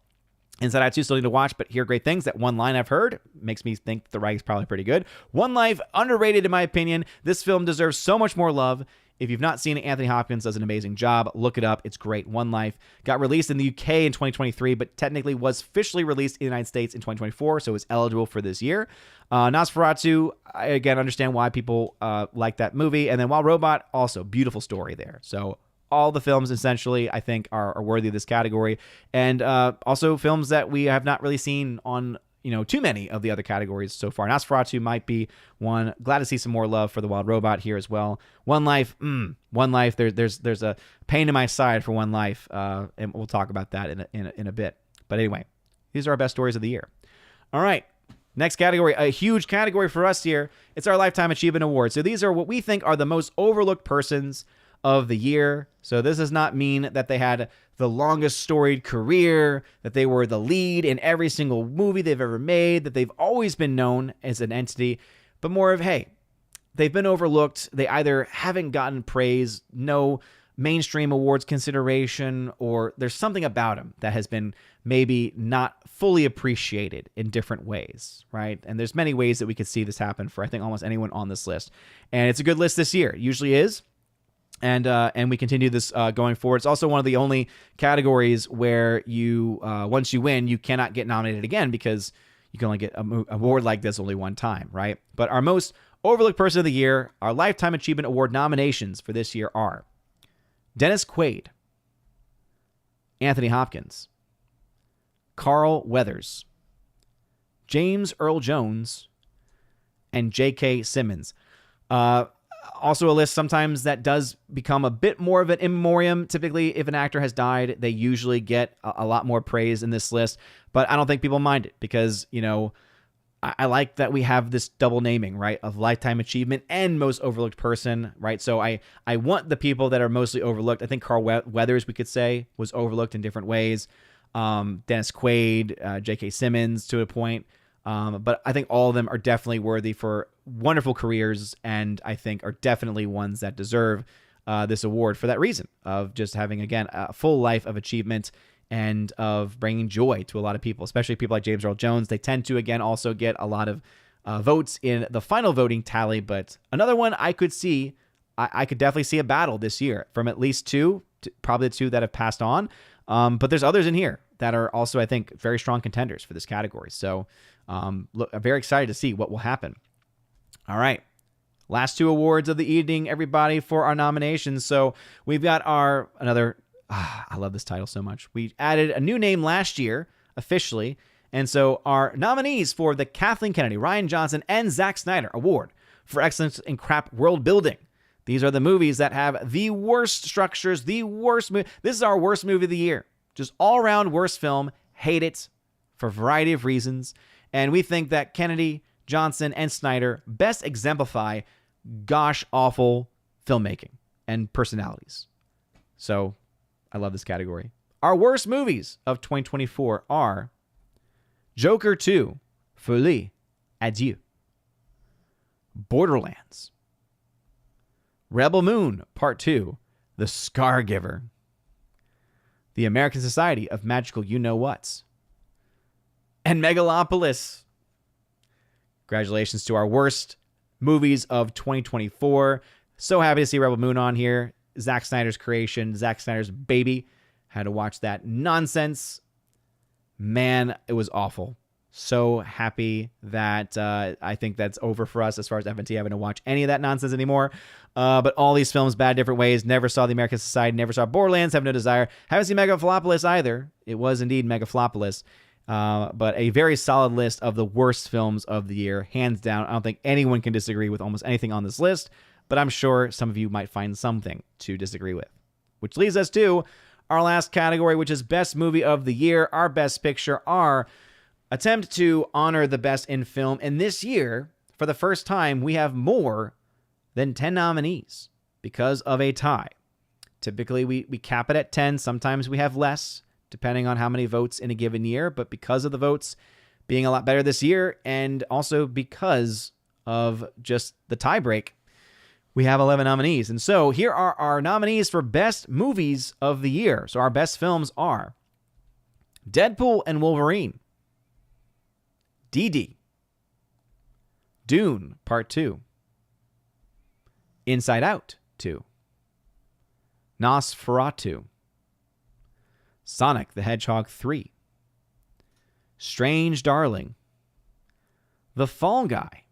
Inside Out 2 still need to watch, but hear great things. That one line I've heard makes me think the writing's probably pretty good. One Life, underrated in my opinion. This film deserves so much more love. If you've not seen it, Anthony Hopkins does an amazing job. Look it up. It's great. One Life got released in the UK in 2023, but technically was officially released in the United States in 2024, so it's eligible for this year. Nosferatu, I again understand why people like that movie. And then Wild Robot, also beautiful story there. So all the films essentially, I think, are worthy of this category. And also films that we have not really seen on, too many of the other categories so far. Nosferatu might be one. Glad to see some more love for The Wild Robot here as well. One Life. There's a pain in my side for One Life, and we'll talk about that in a bit. But anyway, these are our best stories of the year. All right. Next category, a huge category for us here. It's our Lifetime Achievement Award. So these are what we think are the most overlooked persons of the year. So this does not mean that they had the longest storied career, that they were the lead in every single movie they've ever made, that they've always been known as an entity, but more of, hey, they've been overlooked. They either haven't gotten praise, no mainstream awards consideration, or there's something about them that has been maybe not fully appreciated in different ways, right? And there's many ways that we could see this happen for, I think, almost anyone on this list. And it's a good list this year. It usually is. And we continue this going forward. It's also one of the only categories where you, once you win, you cannot get nominated again because you can only get an award like this only one time, right? But our most overlooked person of the year, our Lifetime Achievement Award nominations for this year are Dennis Quaid, Anthony Hopkins, Carl Weathers, James Earl Jones, and J.K. Simmons. Also a list sometimes that does become a bit more of an in memoriam. Typically, if an actor has died, they usually get a lot more praise in this list. But I don't think people mind it because, I like that we have this double naming, right, of Lifetime Achievement and Most Overlooked Person, right? So I want the people that are mostly overlooked. I think Carl Weathers, we could say, was overlooked in different ways. Dennis Quaid, J.K. Simmons to a point. But I think all of them are definitely worthy for wonderful careers, and I think are definitely ones that deserve this award for that reason of just having, again, a full life of achievement and of bringing joy to a lot of people, especially people like James Earl Jones. They tend to, again, also get a lot of votes in the final voting tally. But another one I could see, I could definitely see a battle this year from at least two, probably the two that have passed on. But there's others in here that are also, I think, very strong contenders for this category. So look, I'm very excited to see what will happen. All right. Last two awards of the evening, everybody, for our nominations. So we've got I love this title so much. We added a new name last year, officially. And so our nominees for the Kathleen Kennedy, Rian Johnson, and Zack Snyder Award for Excellence in Crap World Building. These are the movies that have the worst structures, the worst movie. This is our worst movie of the year. Just all-around worst film. Hate it for a variety of reasons. And we think that Kennedy, Johnson, and Snyder best exemplify gosh-awful filmmaking and personalities. So I love this category. Our worst movies of 2024 are Joker 2, Folie, Adieu, Borderlands, Rebel Moon Part 2, The Scargiver, The American Society of Magical You-Know-Whats, and Megalopolis. Congratulations to our worst movies of 2024. So happy to see Rebel Moon on here. Zack Snyder's creation, Zack Snyder's baby. Had to watch that nonsense. Man, it was awful. So happy that I think that's over for us as far as FNT having to watch any of that nonsense anymore. But all these films, bad different ways. Never saw The American Society, never saw Borderlands, have no desire. Haven't seen Megalopolis either. It was indeed Megalopolis. But a very solid list of the worst films of the year, hands down. I don't think anyone can disagree with almost anything on this list, but I'm sure some of you might find something to disagree with. Which leads us to our last category, which is Best Movie of the Year, our Best Picture, our attempt to honor the best in film. And this year, for the first time, we have more than 10 nominees because of a tie. Typically, we cap it at 10. Sometimes we have less, depending on how many votes in a given year. But because of the votes being a lot better this year, and also because of just the tiebreak, we have 11 nominees. And so here are our nominees for Best Movies of the Year. So our best films are Deadpool and Wolverine, DD, Dune Part 2, Inside Out 2, Nosferatu, Sonic the Hedgehog 3, Strange Darling, The Fall Guy,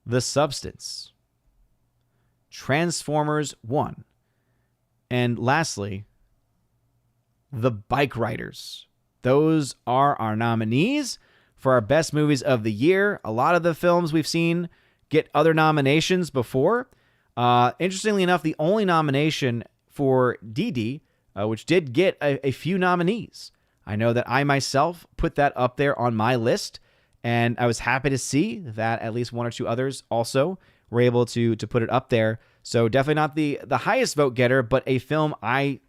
The Substance, Transformers 1, And lastly, The Bike Riders. Those are our nominees for our best movies of the year. A lot of the films we've seen get other nominations before. Interestingly enough, the only nomination for DD, which did get a few nominees. I know that I myself put that up there on my list, and I was happy to see that at least one or two others also were able to put it up there. So definitely not the highest vote getter, but a film I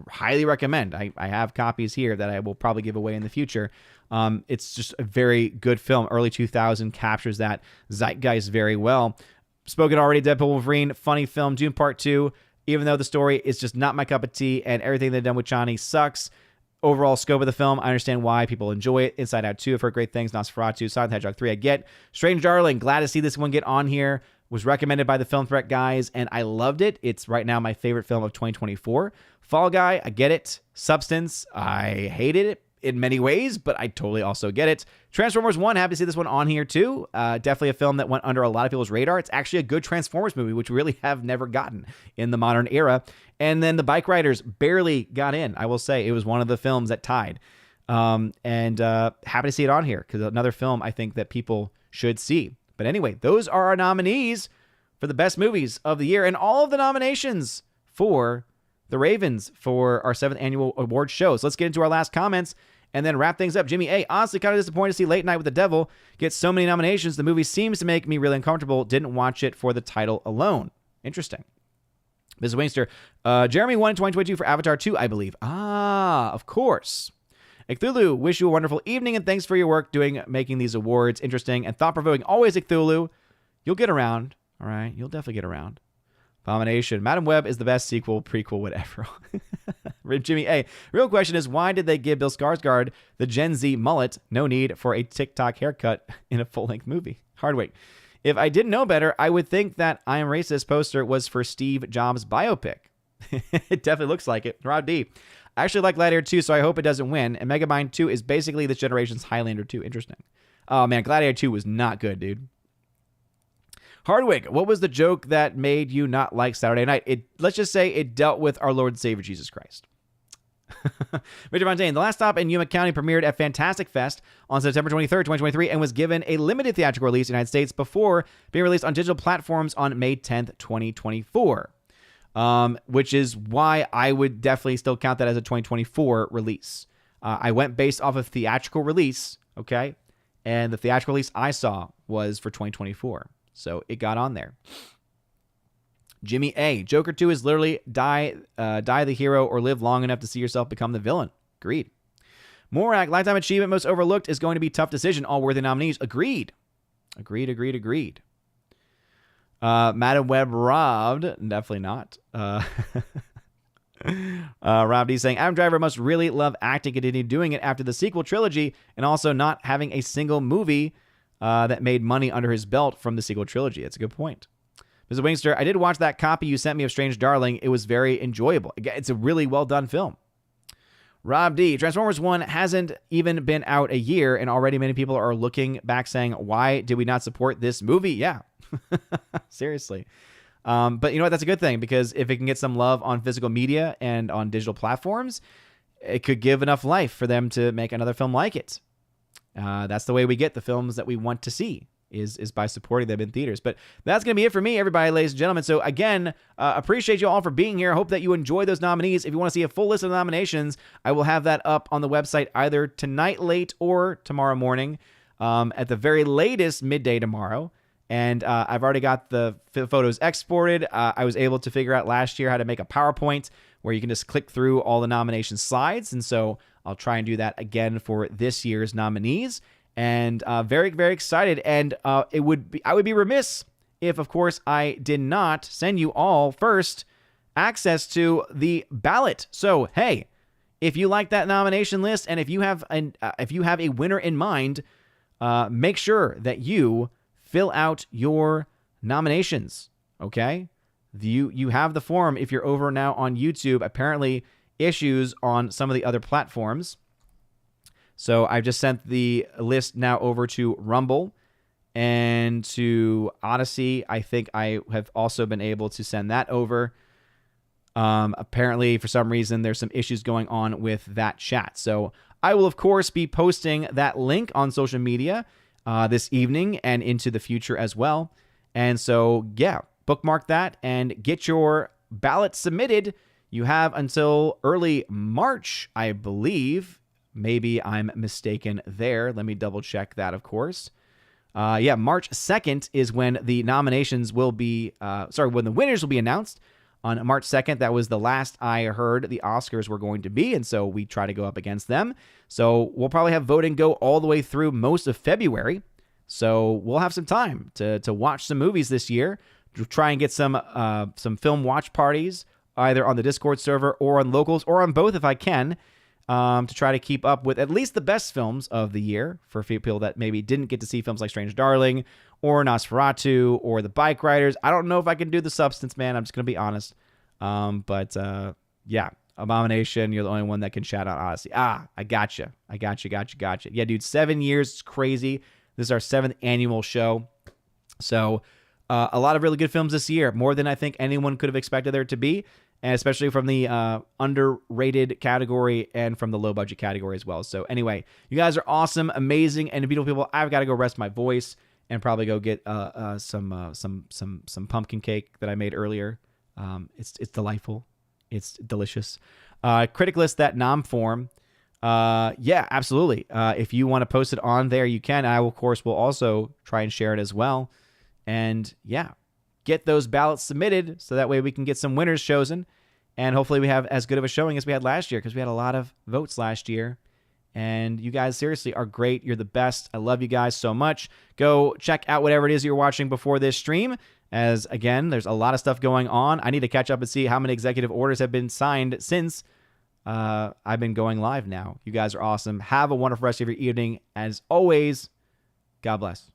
highly recommend. I have copies here that I will probably give away in the future. It's just a very good film. Early 2000 captures that zeitgeist very well. Spoken already, Deadpool Wolverine, funny film. Dune Part 2, even though the story is just not my cup of tea and everything they've done with Johnny sucks, overall scope of the film, I understand why people enjoy it. Inside Out 2, I've heard great things. Nosferatu, Sonic the Hedgehog 3, I get. Strange Darling, glad to see this one get on here. Was recommended by the Film Threat guys, and I loved it. It's right now my favorite film of 2024. Fall Guy, I get it. Substance, I hated it in many ways, but I totally also get it. Transformers 1, happy to see this one on here too. Definitely a film that went under a lot of people's radar. It's actually a good Transformers movie, which we really have never gotten in the modern era. And then The Bike Riders barely got in. I will say it was one of the films that tied. And happy to see it on here because another film I think that people should see. But anyway, those are our nominees for the best movies of the year and all of the nominations for the Ravens for our 7th annual award show. So let's get into our last comments and then wrap things up. Jimmy A, honestly kind of disappointed to see Late Night with the Devil get so many nominations. The movie seems to make me really uncomfortable. Didn't watch it for the title alone. Interesting. Mrs. Wainster, Jeremy won in 2022 for Avatar 2, I believe. Ah, of course. Cthulhu, wish you a wonderful evening and thanks for your work making these awards interesting and thought-provoking. Always, Cthulhu. You'll get around. All right, you'll definitely get around. Abomination. Madam Web is the best sequel, prequel, whatever. Jimmy A. Real question is, why did they give Bill Skarsgård the Gen Z mullet? No need for a TikTok haircut in a full-length movie. Hardwick. If I didn't know better, I would think that I Am Racist poster was for Steve Jobs' biopic. It definitely looks like it. Rob D. I actually like Gladiator 2, so I hope it doesn't win. And Megamind 2 is basically this generation's Highlander 2. Interesting. Oh, man, Gladiator 2 was not good, dude. Hardwick, what was the joke that made you not like Saturday Night? Let's just say it dealt with our Lord and Savior Jesus Christ. Richard Fontaine, The Last Stop in Yuma County premiered at Fantastic Fest on September 23rd, 2023, and was given a limited theatrical release in the United States before being released on digital platforms on May 10th, 2024. Which is why I would definitely still count that as a 2024 release. I went based off of theatrical release, okay? And the theatrical release I saw was for 2024. So it got on there. Jimmy A. Joker 2 is literally die the hero or live long enough to see yourself become the villain. Agreed. Morak, Lifetime Achievement Most Overlooked is going to be tough decision. All worthy nominees. Agreed. Agreed. Madam Web robbed. Definitely not. Rob D saying, Adam Driver must really love acting, continue doing it after the sequel trilogy, and also not having a single movie that made money under his belt from the sequel trilogy. That's a good point. Mr. Wingster, I did watch that copy you sent me of Strange Darling. It was very enjoyable. It's a really well done film. Rob D, Transformers 1 hasn't even been out a year, and already many people are looking back saying, why did we not support this movie? Yeah. Seriously. But you know what? That's a good thing, because if it can get some love on physical media and on digital platforms, it could give enough life for them to make another film like it. That's the way we get the films that we want to see, is by supporting them in theaters. But that's going to be it for me, everybody, ladies and gentlemen. So again, appreciate you all for being here. I hope that you enjoy those nominees. If you want to see a full list of nominations, I will have that up on the website either tonight late or tomorrow morning, at the very latest midday tomorrow. And I've already got the photos exported. I was able to figure out last year how to make a PowerPoint where you can just click through all the nomination slides. And so I'll try and do that again for this year's nominees. And very, very excited. And I would be remiss if, of course, I did not send you all first access to the ballot. So, hey, if you like that nomination list and if you have a winner in mind, make sure that you fill out your nominations, okay? You have the form if you're over now on YouTube. Apparently, issues on some of the other platforms. So I've just sent the list now over to Rumble and to Odyssey. I think I have also been able to send that over. Apparently, for some reason, there's some issues going on with that chat. So I will, of course, be posting that link on social media this evening and into the future as well. And so, yeah, bookmark that and get your ballot submitted. You have until early March, I believe. Maybe I'm mistaken there. Let me double check that, of course. March 2nd is when the nominations will be, when the winners will be announced. On March 2nd, that was the last I heard the Oscars were going to be, and so we try to go up against them. So we'll probably have voting go all the way through most of February. So we'll have some time to watch some movies this year, to try and get some film watch parties, either on the Discord server or on locals, or on both if I can, to try to keep up with at least the best films of the year for people that maybe didn't get to see films like Strange Darling or Nosferatu or The Bike Riders. I don't know if I can do The Substance, man. I'm just going to be honest. Abomination, you're the only one that can shout out Odyssey. I gotcha. Yeah, dude, 7 years. It's crazy. This is our 7th annual show. So a lot of really good films this year, more than I think anyone could have expected there to be, and especially from the underrated category and from the low budget category as well. So anyway, you guys are awesome, amazing, and beautiful people. I've got to go rest my voice and probably go get some pumpkin cake that I made earlier. It's delightful. It's delicious. Critic list, that nom form. Yeah, absolutely. If you want to post it on there, you can. I, of course, will also try and share it as well. And yeah, get those ballots submitted so that way we can get some winners chosen. And hopefully we have as good of a showing as we had last year, because we had a lot of votes last year. And you guys seriously are great. You're the best. I love you guys so much. Go check out whatever it is you're watching before this stream, as again, there's a lot of stuff going on. I need to catch up and see how many executive orders have been signed since I've been going live now. You guys are awesome. Have a wonderful rest of your evening. As always, God bless.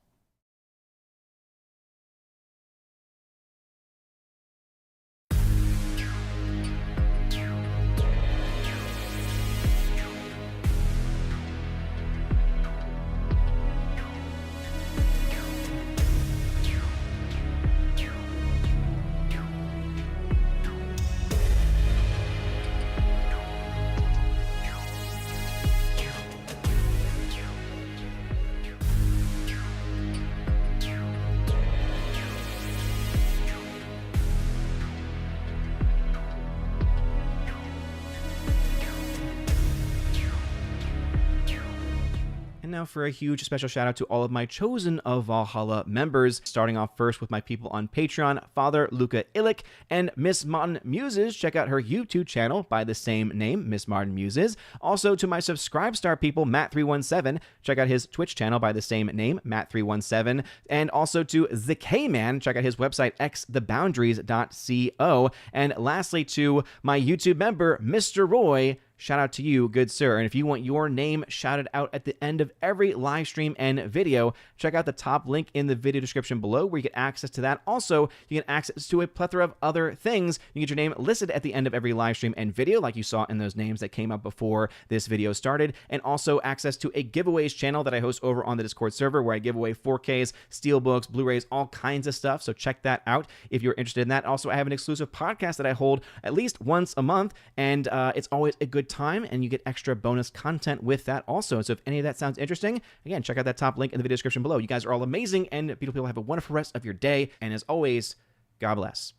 Now for a huge special shout out to all of my Chosen of Valhalla members, starting off first with my people on Patreon, Father Luca Illick and Miss Martin Muses. Check out her YouTube channel by the same name, Miss Martin Muses. Also to my Subscribestar people, Matt317. Check out his Twitch channel by the same name, Matt317. And also to the K-Man. Check out his website, xtheboundaries.co. And lastly to my YouTube member, Mr. Roy. Shout out to you, good sir. And if you want your name shouted out at the end of every live stream and video, check out the top link in the video description below where you get access to that. Also, you get access to a plethora of other things. You get your name listed at the end of every live stream and video, like you saw in those names that came up before this video started. And also access to a giveaways channel that I host over on the Discord server where I give away 4Ks, Steelbooks, Blu-rays, all kinds of stuff. So check that out if you're interested in that. Also, I have an exclusive podcast that I hold at least once a month, and it's always a good time, and you get extra bonus content with that also. So if any of that sounds interesting, again, check out that top link in the video description below. You guys are all amazing, and beautiful people. Have a wonderful rest of your day, and as always, God bless.